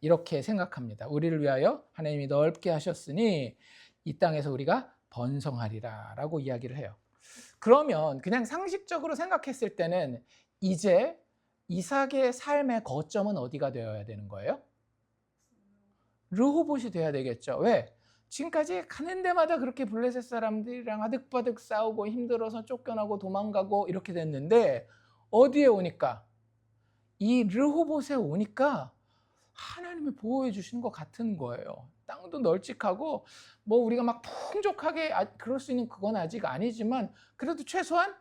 이렇게 생각합니다. 우리를 위하여 하나님이 넓게 하셨으니 이 땅에서 우리가 번성하리라 라고 이야기를 해요. 그러면 그냥 상식적으로 생각했을 때는 이제 이삭의 삶의 거점은 어디가 되어야 되는 거예요? 르호봇이 돼야 되겠죠. 왜? 지금까지 가는 데마다 그렇게 블레셋 사람들이랑 아득바득 싸우고 힘들어서 쫓겨나고 도망가고 이렇게 됐는데 어디에 오니까? 이 르호봇에 오니까 하나님이 보호해 주시는 것 같은 거예요. 땅도 널찍하고 뭐 우리가 막 풍족하게 그럴 수 있는 그건 아직 아니지만 그래도 최소한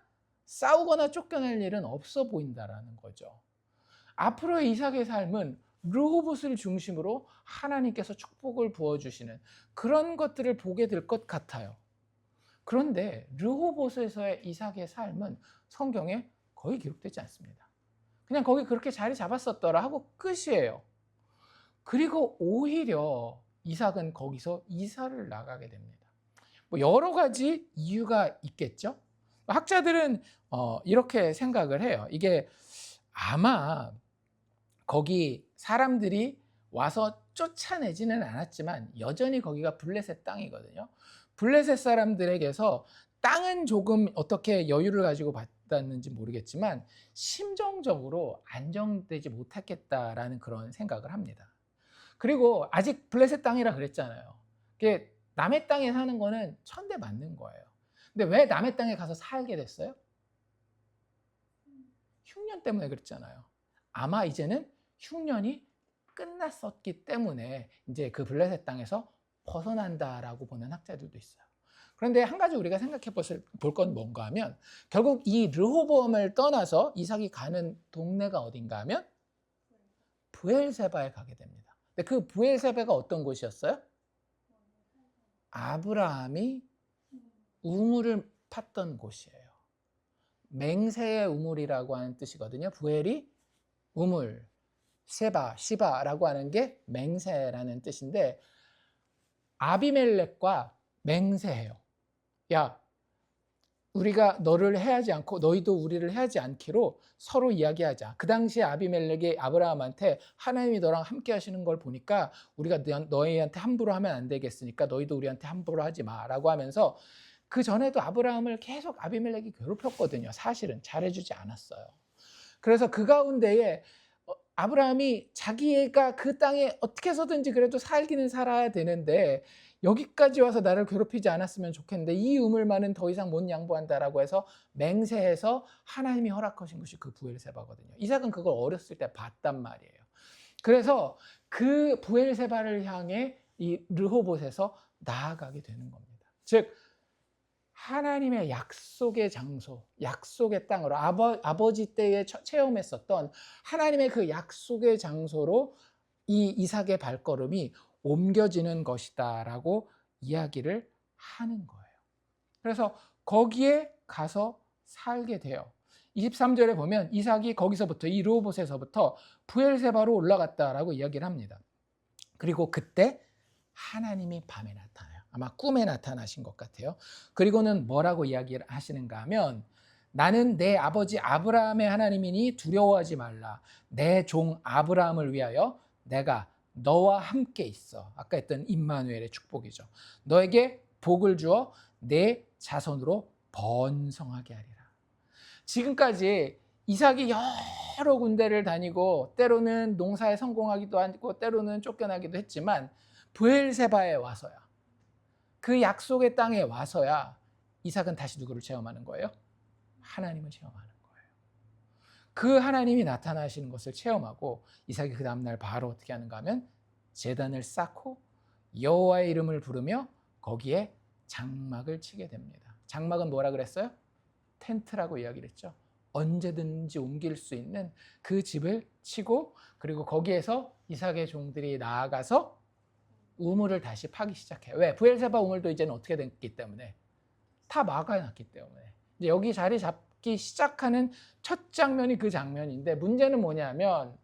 싸우거나 쫓겨날 일은 없어 보인다라는 거죠. 앞으로의 이삭의 삶은 르호봇을 중심으로 하나님께서 축복을 부어주시는 그런 것들을 보게 될 것 같아요. 그런데 르호봇에서의 이삭의 삶은 성경에 거의 기록되지 않습니다. 그냥 거기 그렇게 자리 잡았었더라 하고 끝이에요. 그리고 오히려 이삭은 거기서 이사를 나가게 됩니다. 뭐 여러 가지 이유가 있겠죠. 학자들은 이렇게 생각을 해요. 이게 아마 거기 사람들이 와서 쫓아내지는 않았지만 여전히 거기가 블레셋 땅이거든요. 블레셋 사람들에게서 땅은 조금 어떻게 여유를 가지고 받았는지 모르겠지만 심정적으로 안정되지 못했겠다라는 그런 생각을 합니다. 그리고 아직 블레셋 땅이라 그랬잖아요. 그게 남의 땅에 사는 거는 천대 맞는 거예요. 근데 왜 남의 땅에 가서 살게 됐어요? 흉년 때문에 그랬잖아요. 아마 이제는 흉년이 끝났었기 때문에 이제 그 블레셋 땅에서 벗어난다라고 보는 학자들도 있어요. 그런데 한 가지 우리가 생각해 볼 건 뭔가 하면 결국 이 르호보암을 떠나서 이삭이 가는 동네가 어딘가 하면 브엘세바에 가게 됩니다. 근데 그 브엘세바가 어떤 곳이었어요? 아브라함이 우물을 팠던 곳이에요. 맹세의 우물이라고 하는 뜻이거든요. 브엘이 우물, 시바라고 하는 게 맹세라는 뜻인데 아비멜렉과 맹세해요. 야, 우리가 너를 해하지 않고 너희도 우리를 해하지 않기로 서로 이야기하자. 그 당시에 아비멜렉이 아브라함한테 하나님이 너랑 함께 하시는 걸 보니까 우리가 너희한테 함부로 하면 안 되겠으니까 너희도 우리한테 함부로 하지 마라고 하면서 그 전에도 아브라함을 계속 아비멜렉이 괴롭혔거든요. 사실은 잘해주지 않았어요. 그래서 그 가운데에 아브라함이 자기가 그 땅에 어떻게 해서든지 그래도 살기는 살아야 되는데 여기까지 와서 나를 괴롭히지 않았으면 좋겠는데 이 우물만은 더 이상 못 양보한다라고 해서 맹세해서 하나님이 허락하신 것이 그 브엘세바거든요. 이삭은 그걸 어렸을 때 봤단 말이에요. 그래서 그 브엘세바를 향해 이 르호봇에서 나아가게 되는 겁니다. 즉 하나님의 약속의 장소, 약속의 땅으로 아버지 때에 체험했었던 하나님의 그 약속의 장소로 이 이삭의 발걸음이 옮겨지는 것이다 라고 이야기를 하는 거예요. 그래서 거기에 가서 살게 돼요. 23절에 보면 이삭이 거기서부터 이 르호봇에서부터 브엘세바로 올라갔다라고 이야기를 합니다. 그리고 그때 하나님이 밤에 나타나요. 아마 꿈에 나타나신 것 같아요. 그리고는 뭐라고 이야기를 하시는가 하면 나는 내 아버지 아브라함의 하나님이니 두려워하지 말라. 내 종 아브라함을 위하여 내가 너와 함께 있어. 아까 했던 임마누엘의 축복이죠. 너에게 복을 주어 내 자손으로 번성하게 하리라. 지금까지 이삭이 여러 군데를 다니고 때로는 농사에 성공하기도 하고 때로는 쫓겨나기도 했지만 브엘세바에 와서야, 그 약속의 땅에 와서야 이삭은 다시 누구를 체험하는 거예요? 하나님을 체험하는 거예요. 그 하나님이 나타나시는 것을 체험하고 이삭이 그 다음날 바로 어떻게 하는가 하면 제단을 쌓고 여호와의 이름을 부르며 거기에 장막을 치게 됩니다. 장막은 뭐라 그랬어요? 텐트라고 이야기를 했죠. 언제든지 옮길 수 있는 그 집을 치고, 그리고 거기에서 이삭의 종들이 나아가서 우물을 다시 파기 시작해요. 왜? 브엘세바 우물도 이제는 어떻게 됐기 때문에 다 막아놨기 때문에 이제 여기 자리 잡기 시작하는 첫 장면이 그 장면인데, 문제는 뭐냐면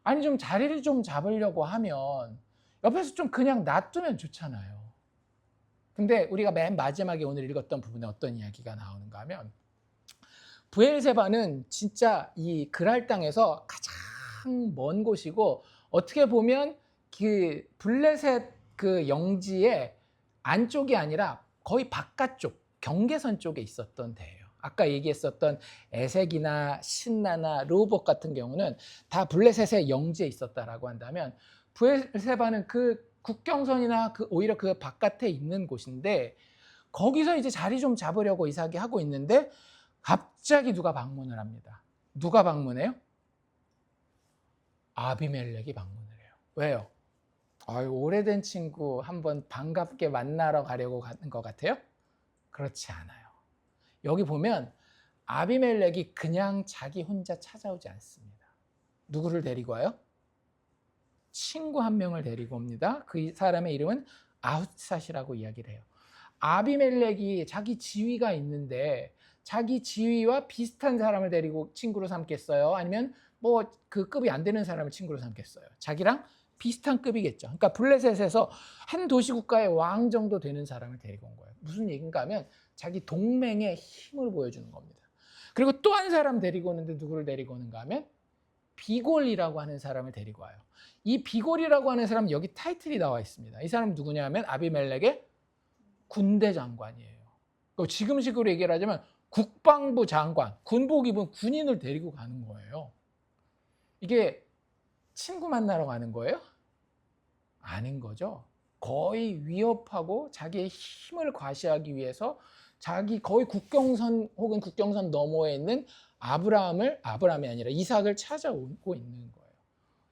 아니 좀 자리를 좀 잡으려고 하면 옆에서 좀 그냥 놔두면 좋잖아요. 근데 우리가 맨 마지막에 오늘 읽었던 부분에 어떤 이야기가 나오는가 하면 브엘세바는 진짜 이 그랄 땅에서 가장 먼 곳이고 어떻게 보면 그 블레셋 그 영지의 안쪽이 아니라 거의 바깥쪽 경계선 쪽에 있었던 데예요. 아까 얘기했었던 에색이나 신나나 르호봇 같은 경우는 다 블레셋의 영지에 있었다라고 한다면 브엘세바는 그 국경선이나 오히려 그 바깥에 있는 곳인데 거기서 이제 자리 좀 잡으려고 이삭이 하고 있는데 갑자기 누가 방문을 합니다. 누가 방문해요? 아비멜렉이 방문을 해요. 왜요? 오래된 친구 한번 반갑게 만나러 가려고 가는 것 같아요? 그렇지 않아요. 여기 보면 아비멜렉이 그냥 자기 혼자 찾아오지 않습니다. 누구를 데리고 와요? 친구 한 명을 데리고 옵니다. 그 사람의 이름은 아웃삿이라고 이야기를 해요. 아비멜렉이 자기 지위가 있는데 자기 지위와 비슷한 사람을 데리고 친구로 삼겠어요? 아니면 뭐 그 급이 안 되는 사람을 친구로 삼겠어요? 자기랑 비슷한 급이겠죠. 그러니까 블레셋에서 한 도시국가의 왕 정도 되는 사람을 데리고 온 거예요. 무슨 얘기인가 하면 자기 동맹의 힘을 보여주는 겁니다. 그리고 또 한 사람 데리고 오는데 누구를 데리고 오는가 하면 비골이라고 하는 사람을 데리고 와요. 이 비골이라고 하는 사람은 여기 타이틀이 나와 있습니다. 이 사람은 누구냐 하면 아비멜렉의 군대 장관이에요. 지금식으로 얘기를 하자면 국방부 장관, 군복 입은 군인을 데리고 가는 거예요. 이게 친구 만나러 가는 거예요? 아닌 거죠. 거의 위협하고 자기의 힘을 과시하기 위해서 자기 거의 국경선 혹은 국경선 너머에 있는 아브라함이 아니라 이삭을 찾아오고 있는 거예요.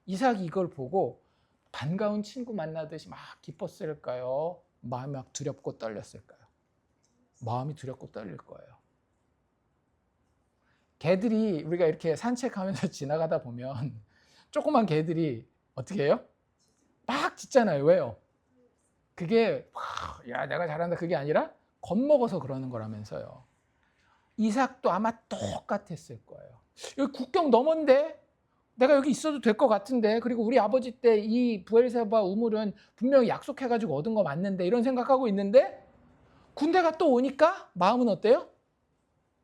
이삭이 이걸 보고 반가운 친구 만나듯이 막 기뻤을까요? 마음이 막 두렵고 떨렸을까요? 마음이 두렵고 떨릴 거예요. 개들이 우리가 이렇게 산책하면서 지나가다 보면 조그만 개들이 어떻게 해요? 막 짖잖아요. 왜요? 그게 야 내가 잘한다 그게 아니라 겁먹어서 그러는 거라면서요. 이삭도 아마 똑같았을 거예요. 여기 국경 넘었는데 내가 여기 있어도 될 것 같은데, 그리고 우리 아버지 때 이 브엘세바 우물은 분명히 약속해가지고 얻은 거 맞는데 이런 생각하고 있는데 군대가 또 오니까 마음은 어때요?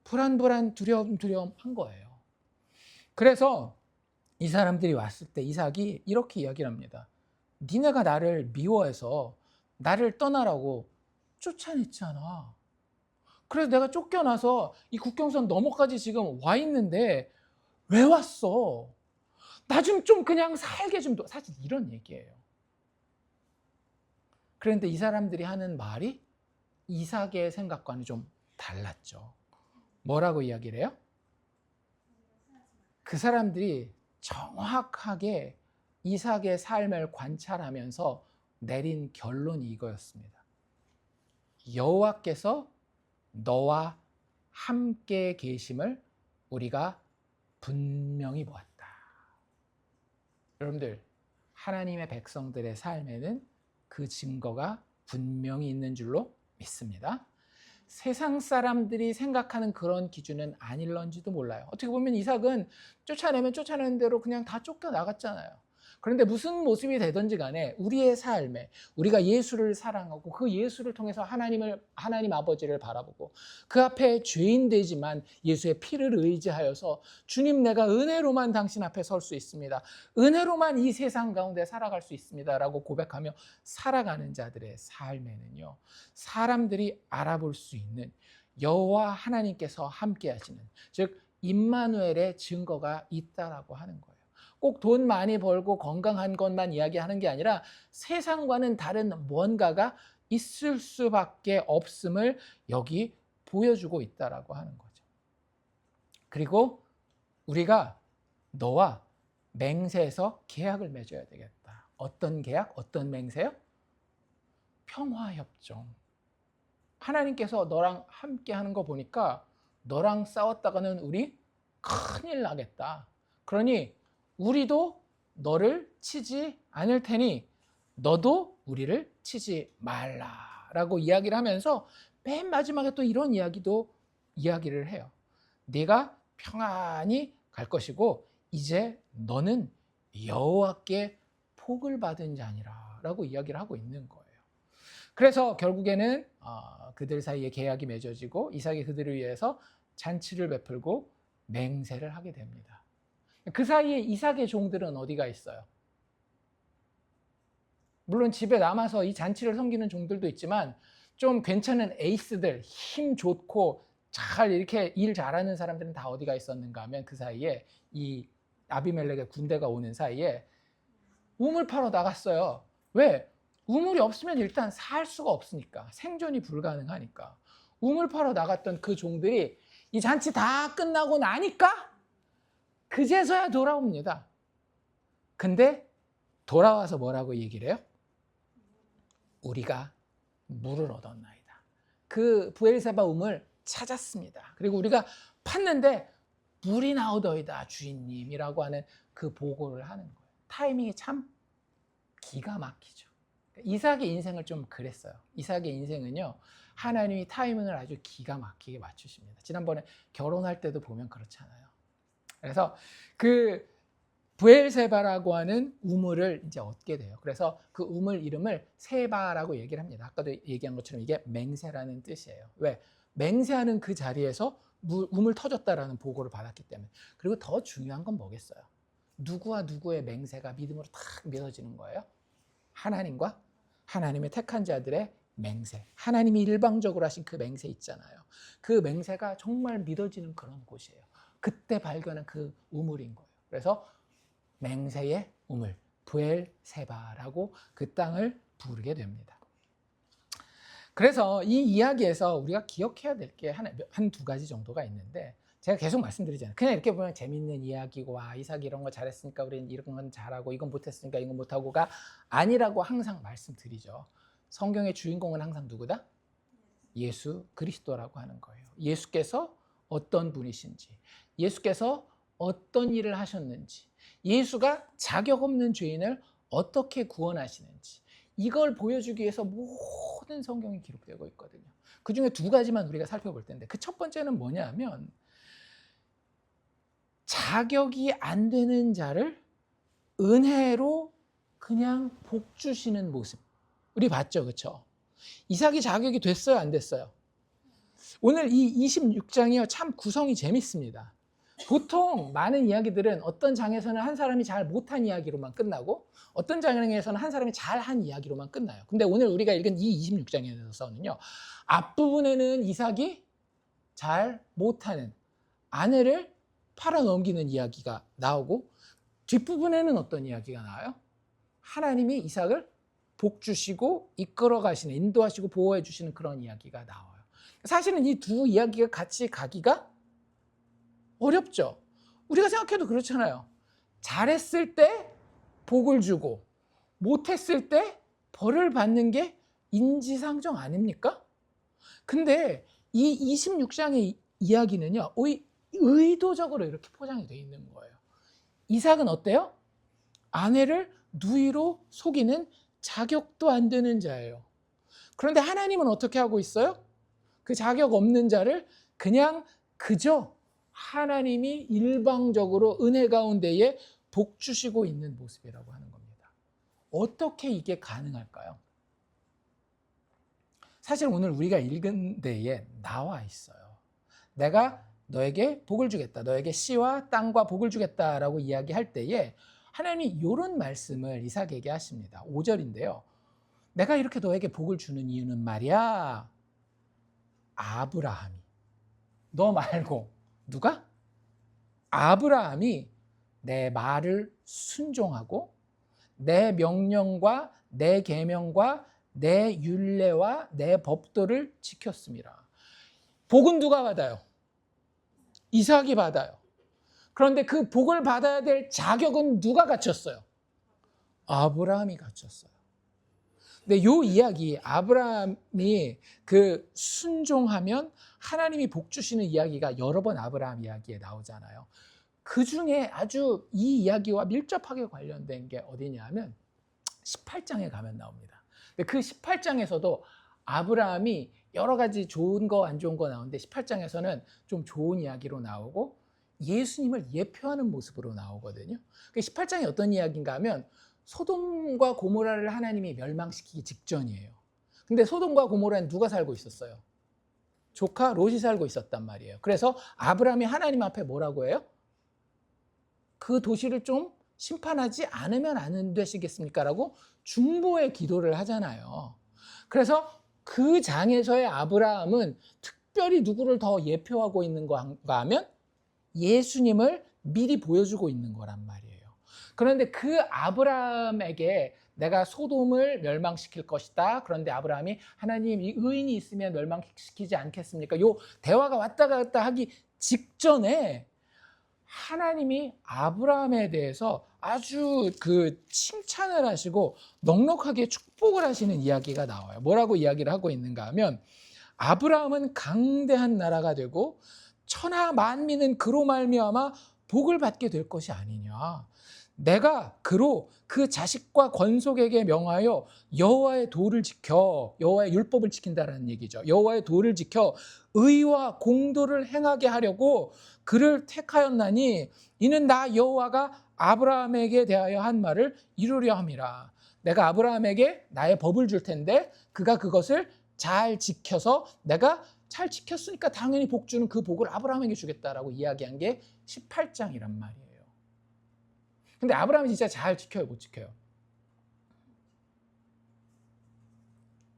불안 두려움한 거예요. 그래서 이 사람들이 왔을 때 이삭이 이렇게 이야기를 합니다. 니네가 나를 미워해서 나를 떠나라고 쫓아냈잖아. 그래서 내가 쫓겨나서 이 국경선 너머까지 지금 와 있는데 왜 왔어? 나 좀 그냥 살게 좀 사실 이런 얘기예요. 그런데 이 사람들이 하는 말이 이삭의 생각과는 좀 달랐죠. 뭐라고 이야기를 해요? 그 사람들이 정확하게 이삭의 삶을 관찰하면서 내린 결론이 이거였습니다. 여호와께서 너와 함께 계심을 우리가 분명히 보았다. 여러분들, 하나님의 백성들의 삶에는 그 증거가 분명히 있는 줄로 믿습니다. 세상 사람들이 생각하는 그런 기준은 아닐런지도 몰라요. 어떻게 보면 이삭은 쫓아내면 쫓아내는 대로 그냥 다 쫓겨나갔잖아요. 그런데 무슨 모습이 되든지 간에 우리의 삶에 우리가 예수를 사랑하고 그 예수를 통해서 하나님 아버지를 바라보고 그 앞에 죄인 되지만 예수의 피를 의지하여서 주님, 내가 은혜로만 당신 앞에 설 수 있습니다. 은혜로만 이 세상 가운데 살아갈 수 있습니다. 라고 고백하며 살아가는 자들의 삶에는요, 사람들이 알아볼 수 있는 여호와 하나님께서 함께 하시는, 즉 임마누엘의 증거가 있다라고 하는 거예요. 꼭 돈 많이 벌고 건강한 것만 이야기하는 게 아니라 세상과는 다른 뭔가가 있을 수밖에 없음을 여기 보여주고 있다라고 하는 거죠. 그리고 우리가 너와 맹세에서 계약을 맺어야 되겠다. 어떤 계약? 어떤 맹세요? 평화협정. 하나님께서 너랑 함께 하는 거 보니까 너랑 싸웠다가는 우리 큰일 나겠다. 그러니 우리도 너를 치지 않을 테니 너도 우리를 치지 말라라고 이야기를 하면서 맨 마지막에 또 이런 이야기를 해요. 네가 평안히 갈 것이고 이제 너는 여호와께 복을 받은 자니라 라고 이야기를 하고 있는 거예요. 그래서 결국에는 그들 사이에 계약이 맺어지고 이삭이 그들을 위해서 잔치를 베풀고 맹세를 하게 됩니다. 그 사이에 이삭의 종들은 어디가 있어요? 물론 집에 남아서 이 잔치를 섬기는 종들도 있지만 좀 괜찮은 에이스들, 힘 좋고 잘 이렇게 일 잘하는 사람들은 다 어디가 있었는가 하면 그 사이에 이 아비멜렉의 군대가 오는 사이에 우물 파러 나갔어요. 왜? 우물이 없으면 일단 살 수가 없으니까, 생존이 불가능하니까. 우물 파러 나갔던 그 종들이 이 잔치 다 끝나고 나니까 그제서야 돌아옵니다. 근데 돌아와서 뭐라고 얘기를 해요? 우리가 물을 얻었나이다. 그 브엘세바 우물 찾았습니다. 그리고 우리가 팠는데 물이 나오더이다 주인님이라고 하는 그 보고를 하는 거예요. 타이밍이 참 기가 막히죠. 이삭의 인생을 좀 그랬어요. 이삭의 인생은요, 하나님이 타이밍을 아주 기가 막히게 맞추십니다. 지난번에 결혼할 때도 보면 그렇잖아요. 그래서 그 브엘세바라고 하는 우물을 이제 얻게 돼요. 그래서 그 우물 이름을 세바라고 얘기를 합니다. 아까도 얘기한 것처럼 이게 맹세라는 뜻이에요. 왜? 맹세하는 그 자리에서 우물 터졌다라는 보고를 받았기 때문에. 그리고 더 중요한 건 뭐겠어요? 누구와 누구의 맹세가 믿음으로 탁 믿어지는 거예요? 하나님과 하나님의 택한 자들의 맹세. 하나님이 일방적으로 하신 그 맹세 있잖아요. 그 맹세가 정말 믿어지는 그런 곳이에요. 그때 발견한 그 우물인 거예요. 그래서 맹세의 우물, 브엘세바라고 그 땅을 부르게 됩니다. 그래서 이 이야기에서 우리가 기억해야 될 게 한두 가지 정도가 있는데, 제가 계속 말씀드리잖아요. 그냥 이렇게 보면 재밌는 이야기고, 와, 이삭이 이런 거 잘했으니까 우리는 이런 건 잘하고, 이건 못했으니까 이건 못하고가 아니라고 항상 말씀드리죠. 성경의 주인공은 항상 누구다? 예수 그리스도라고 하는 거예요. 예수께서 어떤 분이신지, 예수께서 어떤 일을 하셨는지, 예수가 자격 없는 죄인을 어떻게 구원하시는지, 이걸 보여주기 위해서 모든 성경이 기록되고 있거든요. 그 중에 두 가지만 우리가 살펴볼 텐데, 그 첫 번째는 뭐냐 하면 자격이 안 되는 자를 은혜로 그냥 복 주시는 모습. 우리 봤죠, 그렇죠? 이삭이 자격이 됐어요, 안 됐어요? 오늘 이 26장이요, 참 구성이 재밌습니다. 보통 많은 이야기들은 어떤 장에서는 한 사람이 잘 못한 이야기로만 끝나고 어떤 장에서는 한 사람이 잘한 이야기로만 끝나요. 근데 오늘 우리가 읽은 이 26장에서는요, 앞부분에는 이삭이 잘 못하는 아내를 팔아넘기는 이야기가 나오고, 뒷부분에는 어떤 이야기가 나와요? 하나님이 이삭을 복 주시고 이끌어 가시는, 인도하시고 보호해 주시는 그런 이야기가 나와요. 사실은 이 두 이야기가 같이 가기가 어렵죠. 우리가 생각해도 그렇잖아요. 잘했을 때 복을 주고 못했을 때 벌을 받는 게 인지상정 아닙니까? 근데 이 26장의 이야기는요, 의도적으로 이렇게 포장이 되어 있는 거예요. 이삭은 어때요? 아내를 누이로 속이는 자격도 안 되는 자예요. 그런데 하나님은 어떻게 하고 있어요? 그 자격 없는 자를 그냥 그저 하나님이 일방적으로 은혜 가운데에 복 주시고 있는 모습이라고 하는 겁니다. 어떻게 이게 가능할까요? 사실 오늘 우리가 읽은 데에 나와 있어요. 내가 너에게 복을 주겠다. 너에게 씨와 땅과 복을 주겠다라고 이야기할 때에 하나님이 이런 말씀을 이삭에게 하십니다. 5절인데요. 내가 이렇게 너에게 복을 주는 이유는 말이야. 아브라함이. 너 말고 누가? 아브라함이 내 말을 순종하고 내 명령과 내 계명과 내 율례와 내 법도를 지켰습니다. 복은 누가 받아요? 이삭이 받아요. 그런데 그 복을 받아야 될 자격은 누가 갖췄어요? 아브라함이 갖췄어요. 근데 이 이야기, 아브라함이 그 순종하면 하나님이 복 주시는 이야기가 여러 번 아브라함 이야기에 나오잖아요. 그 중에 아주 이 이야기와 밀접하게 관련된 게 어디냐 하면 18장에 가면 나옵니다. 근데 그 18장에서도 아브라함이 여러 가지 좋은 거 안 좋은 거 나오는데 18장에서는 좀 좋은 이야기로 나오고 예수님을 예표하는 모습으로 나오거든요. 18장이 어떤 이야기인가 하면 소돔과 고모라를 하나님이 멸망시키기 직전이에요. 근데 소돔과 고모라는 누가 살고 있었어요? 조카 롯이 살고 있었단 말이에요. 그래서 아브라함이 하나님 앞에 뭐라고 해요? 그 도시를 좀 심판하지 않으면 안 되시겠습니까? 라고 중보의 기도를 하잖아요. 그래서 그 장에서의 아브라함은 특별히 누구를 더 예표하고 있는가 하면 예수님을 미리 보여주고 있는 거란 말이에요. 그런데 그 아브라함에게 내가 소돔을 멸망시킬 것이다. 그런데 아브라함이 하나님 이 의인이 있으면 멸망시키지 않겠습니까? 이 대화가 왔다 갔다 하기 직전에 하나님이 아브라함에 대해서 아주 그 칭찬을 하시고 넉넉하게 축복을 하시는 이야기가 나와요. 뭐라고 이야기를 하고 있는가 하면 아브라함은 강대한 나라가 되고 천하 만민은 그로 말미암아 복을 받게 될 것이 아니냐. 내가 그로 그 자식과 권속에게 명하여 여호와의 도를 지켜, 여호와의 율법을 지킨다라는 얘기죠. 여호와의 도를 지켜 의와 공도를 행하게 하려고 그를 택하였나니 이는 나 여호와가 아브라함에게 대하여 한 말을 이루려 함이라. 내가 아브라함에게 나의 법을 줄 텐데 그가 그것을 잘 지켜서 내가 잘 지켰으니까 당연히 복 주는 그 복을 아브라함에게 주겠다라고 이야기한 게 18장이란 말이에요. 근데 아브라함이 진짜 잘 지켜요, 못 지켜요?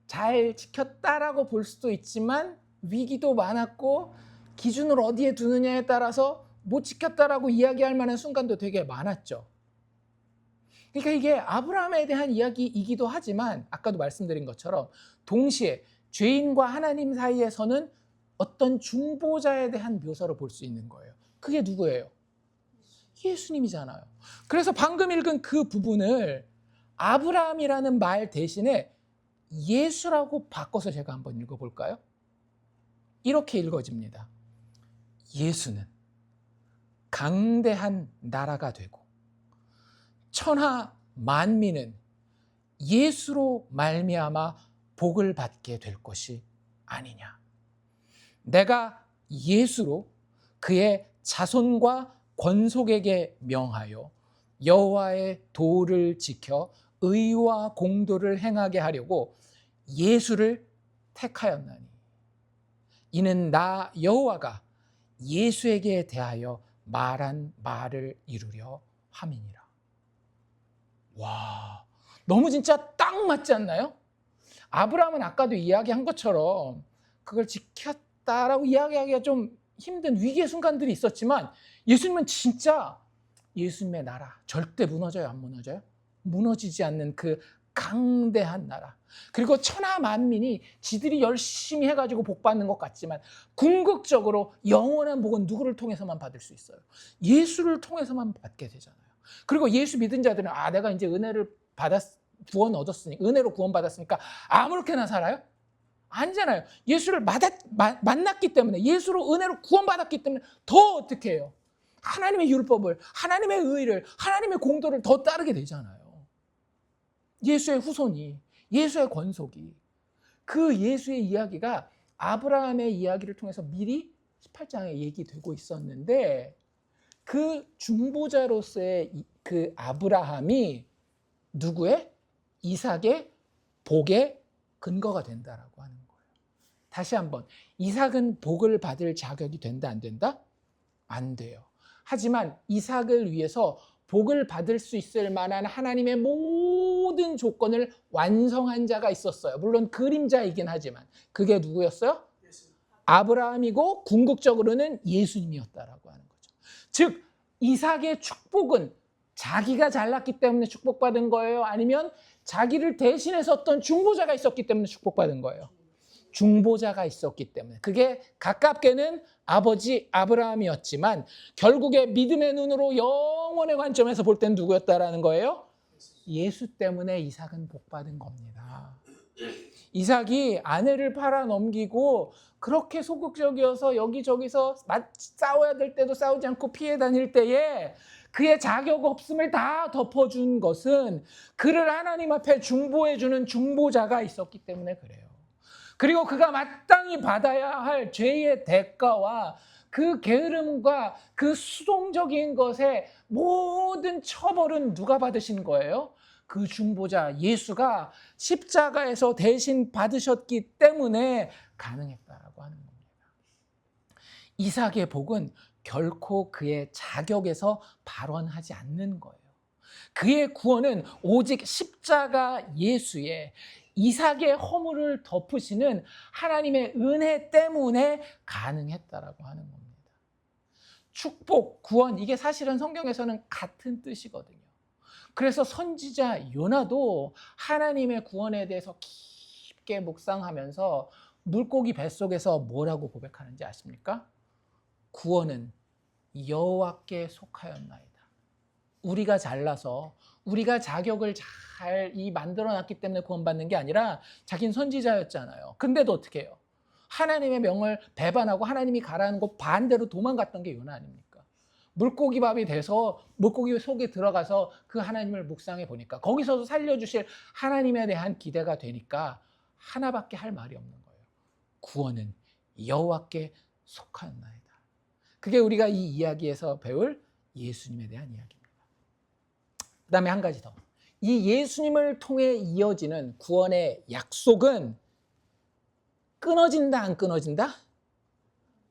잘 지켰다라고 볼 수도 있지만 위기도 많았고 기준을 어디에 두느냐에 따라서 못 지켰다라고 이야기할 만한 순간도 되게 많았죠. 그러니까 이게 아브라함에 대한 이야기이기도 하지만 아까도 말씀드린 것처럼 동시에 죄인과 하나님 사이에서는 어떤 중보자에 대한 묘사로 볼 수 있는 거예요. 그게 누구예요? 예수님이잖아요. 그래서 방금 읽은 그 부분을 아브라함이라는 말 대신에 예수라고 바꿔서 제가 한번 읽어볼까요? 이렇게 읽어집니다. 예수는 강대한 나라가 되고 천하 만민은 예수로 말미암아 복을 받게 될 것이 아니냐. 내가 예수로 그의 자손과 권속에게 명하여 여호와의 도를 지켜 의와 공도를 행하게 하려고 예수를 택하였나니 이는 나 여호와가 예수에게 대하여 말한 말을 이루려 함이니라. 와, 너무 진짜 딱 맞지 않나요? 아브라함은 아까도 이야기한 것처럼 그걸 지켰다라고 이야기하기가 좀 힘든 위기의 순간들이 있었지만 예수님은 진짜 예수님의 나라 절대 무너져요, 안 무너져요? 무너지지 않는 그 강대한 나라. 그리고 천하 만민이 지들이 열심히 해가지고 복 받는 것 같지만 궁극적으로 영원한 복은 누구를 통해서만 받을 수 있어요? 예수를 통해서만 받게 되잖아요. 그리고 예수 믿은 자들은 내가 이제 은혜를 구원 얻었으니까, 은혜로 구원 받았으니까 아무렇게나 살아요? 아니잖아요. 예수를 만났기 때문에, 예수로 은혜로 구원 받았기 때문에 더 어떻게 해요? 하나님의 율법을, 하나님의 의를, 하나님의 공도를 더 따르게 되잖아요. 예수의 후손이, 예수의 권속이, 그 예수의 이야기가 아브라함의 이야기를 통해서 미리 18장에 얘기되고 있었는데 그 중보자로서의 그 아브라함이 누구의? 이삭의 복의 근거가 된다라고 하는 거예요. 다시 한번, 이삭은 복을 받을 자격이 된다, 안 된다? 안 돼요. 하지만 이삭을 위해서 복을 받을 수 있을 만한 하나님의 모든 조건을 완성한 자가 있었어요. 물론 그림자이긴 하지만 그게 누구였어요? 아브라함이고 궁극적으로는 예수님이었다라고 하는 거죠. 즉 이삭의 축복은 자기가 잘났기 때문에 축복받은 거예요? 아니면 자기를 대신해서 어떤 중보자가 있었기 때문에 축복받은 거예요? 중보자가 있었기 때문에. 그게 가깝게는 아버지 아브라함이었지만 결국에 믿음의 눈으로 영원의 관점에서 볼 때는 누구였다라는 거예요? 예수 때문에 이삭은 복받은 겁니다. 이삭이 아내를 팔아 넘기고 그렇게 소극적이어서 여기저기서 싸워야 될 때도 싸우지 않고 피해 다닐 때에 그의 자격 없음을 다 덮어준 것은 그를 하나님 앞에 중보해주는 중보자가 있었기 때문에 그래요. 그리고 그가 마땅히 받아야 할 죄의 대가와 그 게으름과 그 수동적인 것의 모든 처벌은 누가 받으신 거예요? 그 중보자 예수가 십자가에서 대신 받으셨기 때문에 가능했다라고 하는 겁니다. 이삭의 복은 결코 그의 자격에서 발원하지 않는 거예요. 그의 구원은 오직 십자가 예수의 이삭의 허물을 덮으시는 하나님의 은혜 때문에 가능했다라고 하는 겁니다. 축복, 구원, 이게 사실은 성경에서는 같은 뜻이거든요. 그래서 선지자 요나도 하나님의 구원에 대해서 깊게 묵상하면서 물고기 뱃속에서 뭐라고 고백하는지 아십니까? 구원은 여호와께 속하였나이다. 우리가 잘나서 우리가 자격을 잘 만들어놨기 때문에 구원받는 게 아니라 자기는 선지자였잖아요. 근데도 어떻게 해요? 하나님의 명을 배반하고 하나님이 가라는 거 반대로 도망갔던 게 요나 아닙니까? 물고기 밥이 돼서 물고기 속에 들어가서 그 하나님을 묵상해 보니까 거기서도 살려주실 하나님에 대한 기대가 되니까 하나밖에 할 말이 없는 거예요. 구원은 여호와께 속하였나이다. 그게 우리가 이 이야기에서 배울 예수님에 대한 이야기입니다. 그 다음에 한 가지 더. 이 예수님을 통해 이어지는 구원의 약속은 끊어진다, 안 끊어진다?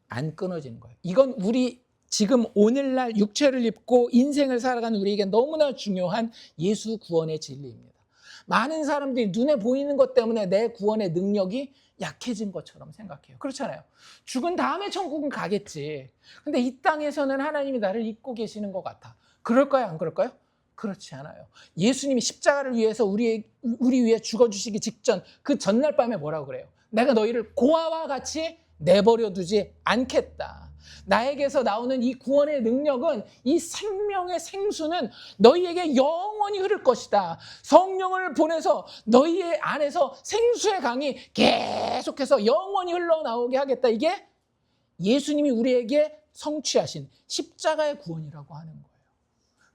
안 끊어지는 거예요. 이건 우리 지금 오늘날 육체를 입고 인생을 살아가는 우리에게 너무나 중요한 예수 구원의 진리입니다. 많은 사람들이 눈에 보이는 것 때문에 내 구원의 능력이 약해진 것처럼 생각해요. 그렇잖아요. 죽은 다음에 천국은 가겠지. 근데 이 땅에서는 하나님이 나를 잊고 계시는 것 같아. 그럴까요? 안 그럴까요? 그렇지 않아요. 예수님이 십자가를 위해서 우리 위해 죽어주시기 직전 그 전날 밤에 뭐라고 그래요? 내가 너희를 고아와 같이 내버려 두지 않겠다. 나에게서 나오는 이 구원의 능력은, 이 생명의 생수는 너희에게 영원히 흐를 것이다. 성령을 보내서 너희의 안에서 생수의 강이 계속해서 영원히 흘러나오게 하겠다. 이게 예수님이 우리에게 성취하신 십자가의 구원이라고 하는 거예요.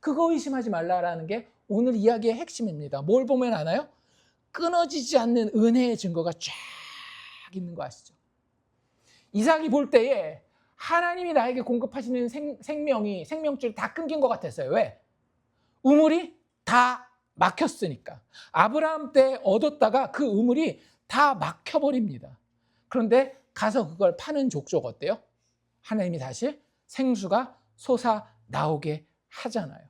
그거 의심하지 말라라는 게 오늘 이야기의 핵심입니다. 뭘 보면 아나요? 끊어지지 않는 은혜의 증거가 쫙 있는 거 아시죠? 이삭이 볼 때에 하나님이 나에게 공급하시는 생명줄이 다 끊긴 것 같았어요. 왜? 우물이 다 막혔으니까. 아브라함 때 얻었다가 그 우물이 다 막혀버립니다. 그런데 가서 그걸 파는 족족 어때요? 하나님이 다시 생수가 솟아 나오게 하잖아요.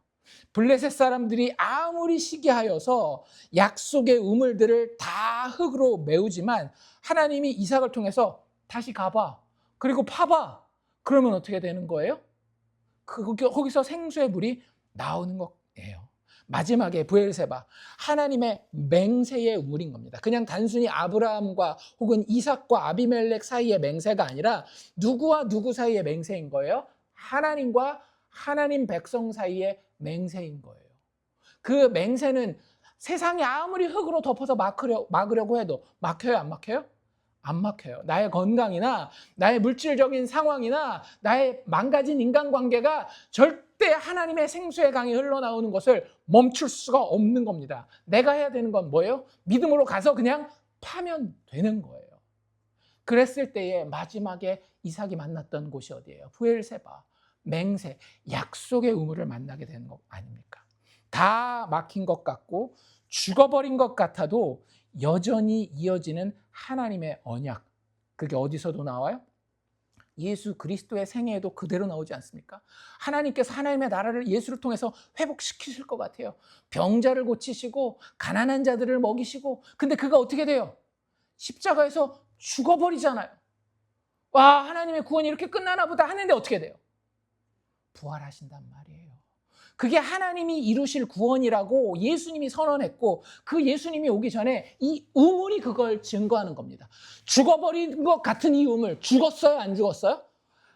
블레셋 사람들이 아무리 시기하여서 약속의 우물들을 다 흙으로 메우지만 하나님이 이삭을 통해서 다시 가봐. 그리고 파봐. 그러면 어떻게 되는 거예요? 거기서 생수의 물이 나오는 거예요. 마지막에 브엘세바, 하나님의 맹세의 우물인 겁니다. 그냥 단순히 아브라함과 혹은 이삭과 아비멜렉 사이의 맹세가 아니라 누구와 누구 사이의 맹세인 거예요? 하나님과 하나님 백성 사이의 맹세인 거예요. 그 맹세는 세상이 아무리 흙으로 덮어서 막으려고 해도 막혀요, 안 막혀요? 안 막혀요. 나의 건강이나 나의 물질적인 상황이나 나의 망가진 인간관계가 절대 하나님의 생수의 강이 흘러나오는 것을 멈출 수가 없는 겁니다. 내가 해야 되는 건 뭐예요? 믿음으로 가서 그냥 파면 되는 거예요. 그랬을 때에 마지막에 이삭이 만났던 곳이 어디예요? 브엘세바, 맹세, 약속의 우물을 만나게 되는 것 아닙니까? 다 막힌 것 같고 죽어버린 것 같아도 여전히 이어지는 하나님의 언약, 그게 어디서도 나와요? 예수 그리스도의 생애에도 그대로 나오지 않습니까? 하나님께서 하나님의 나라를 예수를 통해서 회복시키실 것 같아요. 병자를 고치시고 가난한 자들을 먹이시고, 근데 그가 어떻게 돼요? 십자가에서 죽어버리잖아요. 와, 하나님의 구원이 이렇게 끝나나 보다 하는데 어떻게 돼요? 부활하신단 말이에요. 그게 하나님이 이루실 구원이라고 예수님이 선언했고, 그 예수님이 오기 전에 이 우물이 그걸 증거하는 겁니다. 죽어버린 것 같은 이 우물, 죽었어요? 안 죽었어요?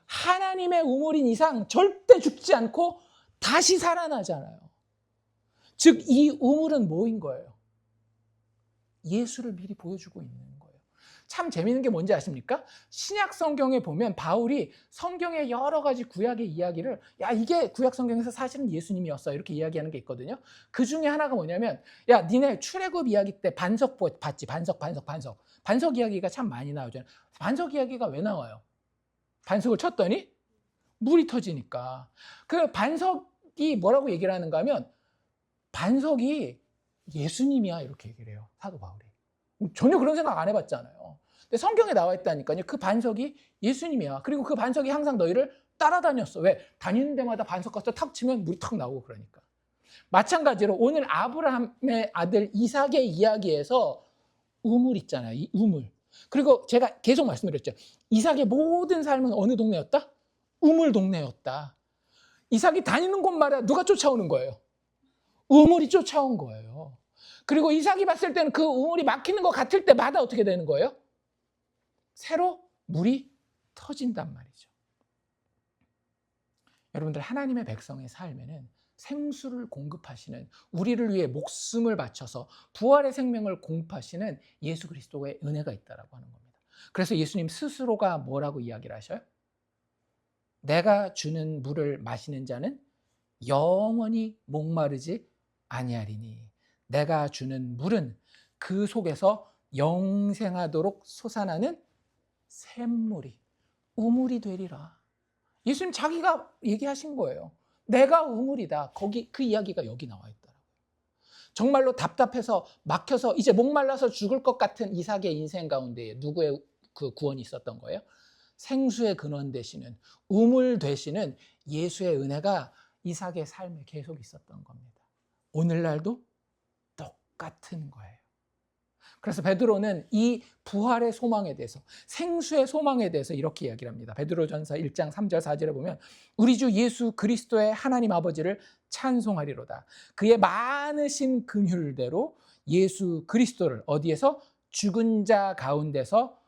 하나님의 우물인 이상 절대 죽지 않고 다시 살아나잖아요. 즉, 이 우물은 뭐인 거예요? 예수를 미리 보여주고 있는 거예요. 참 재미있는 게 뭔지 아십니까? 신약 성경에 보면 바울이 성경의 여러 가지 구약의 이야기를, 야, 이게 구약 성경에서 사실은 예수님이었어, 이렇게 이야기하는 게 있거든요. 그 중에 하나가 뭐냐면, 야, 니네 출애굽 이야기 때 반석 봤지? 반석 이야기가 참 많이 나오잖아요. 반석 이야기가 왜 나와요? 반석을 쳤더니 물이 터지니까. 그 반석이 뭐라고 얘기를 하는가 하면, 반석이 예수님이야, 이렇게 얘기를 해요, 사도 바울이. 전혀 그런 생각 안 해봤잖아요. 근데 성경에 나와 있다니까요. 그 반석이 예수님이야. 그리고 그 반석이 항상 너희를 따라다녔어. 왜? 다니는 데마다 반석 가서 탁 치면 물이 탁 나오고 그러니까. 마찬가지로 오늘 아브라함의 아들 이삭의 이야기에서 우물 있잖아요. 이 우물. 그리고 제가 계속 말씀드렸죠. 이삭의 모든 삶은 어느 동네였다? 우물 동네였다. 이삭이 다니는 곳마다 누가 쫓아오는 거예요? 우물이 쫓아온 거예요. 그리고 이삭이 봤을 때는 그 우물이 막히는 것 같을 때마다 어떻게 되는 거예요? 새로 물이 터진단 말이죠. 여러분들, 하나님의 백성의 삶에는 생수를 공급하시는, 우리를 위해 목숨을 바쳐서 부활의 생명을 공급하시는 예수 그리스도의 은혜가 있다라고 하는 겁니다. 그래서 예수님 스스로가 뭐라고 이야기를 하셔요? 내가 주는 물을 마시는 자는 영원히 목마르지 아니하리니 내가 주는 물은 그 속에서 영생하도록 솟아나는 샘물이, 우물이 되리라. 예수님 자기가 얘기하신 거예요. 내가 우물이다. 거기 그 이야기가 여기 나와 있더라고요. 정말로 답답해서 막혀서 이제 목말라서 죽을 것 같은 이삭의 인생 가운데 누구의 그 구원이 있었던 거예요? 생수의 근원 되시는, 우물 되시는 예수의 은혜가 이삭의 삶에 계속 있었던 겁니다. 오늘날도 똑같은 거예요. 그래서 베드로는 이 부활의 소망에 대해서, 생수의 소망에 대해서 이렇게 이야기를 합니다. 베드로전서 1장 3절 4절에 보면 우리 주 예수 그리스도의 하나님 아버지를 찬송하리로다. 그의 많으신 긍휼대로 예수 그리스도를 어디에서? 죽은 자 가운데서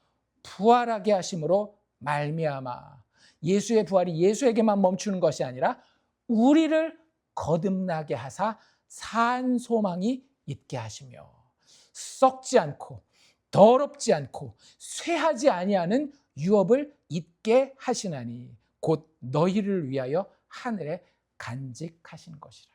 부활하게 하심으로 말미암아. 예수의 부활이 예수에게만 멈추는 것이 아니라 우리를 거듭나게 하사 산 소망이 있게 하시며 썩지 않고 더럽지 않고 쇠하지 아니하는 유업을 잊게 하시나니 곧 너희를 위하여 하늘에 간직하신 것이라.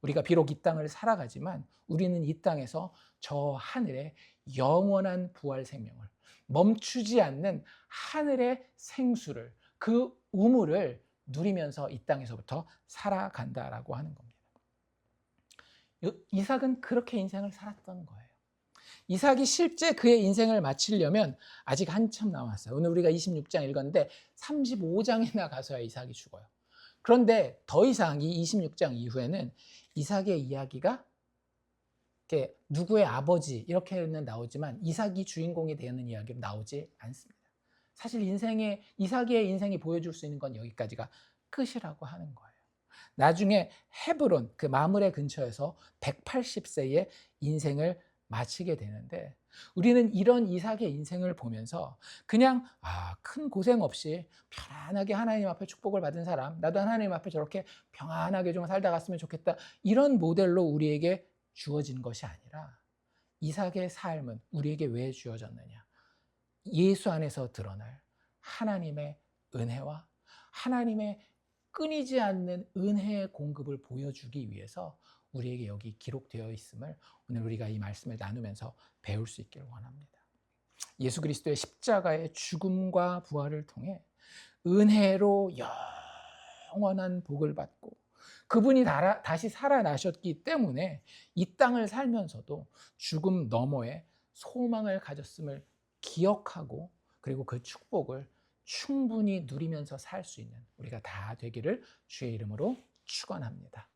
우리가 비록 이 땅을 살아가지만 우리는 이 땅에서 저 하늘의 영원한 부활 생명을, 멈추지 않는 하늘의 생수를, 그 우물을 누리면서 이 땅에서부터 살아간다라고 하는 겁니다. 이삭은 그렇게 인생을 살았던 거예요. 이삭이 실제 그의 인생을 마치려면 아직 한참 남았어요. 오늘 우리가 26장 읽었는데 35장이나 가서야 이삭이 죽어요. 그런데 더 이상 이 26장 이후에는 이삭의 이야기가 이렇게 누구의 아버지 이렇게는 나오지만 이삭이 주인공이 되는 이야기로 나오지 않습니다. 사실 이삭의 인생이 보여줄 수 있는 건 여기까지가 끝이라고 하는 거예요. 나중에 헤브론, 그 마므레 근처에서 180세의 인생을 마치게 되는데, 우리는 이런 이삭의 인생을 보면서 그냥 큰 고생 없이 편안하게 하나님 앞에 축복을 받은 사람, 나도 하나님 앞에 저렇게 평안하게 좀 살다 갔으면 좋겠다, 이런 모델로 우리에게 주어진 것이 아니라, 이삭의 삶은 우리에게 왜 주어졌느냐? 예수 안에서 드러날 하나님의 은혜와 하나님의 끊이지 않는 은혜의 공급을 보여주기 위해서 우리에게 여기 기록되어 있음을 오늘 우리가 이 말씀을 나누면서 배울 수 있기를 원합니다. 예수 그리스도의 십자가의 죽음과 부활을 통해 은혜로 영원한 복을 받고 그분이 다시 살아나셨기 때문에 이 땅을 살면서도 죽음 너머에 소망을 가졌음을 기억하고 그리고 그 축복을 충분히 누리면서 살 수 있는 우리가 다 되기를 주의 이름으로 축원합니다.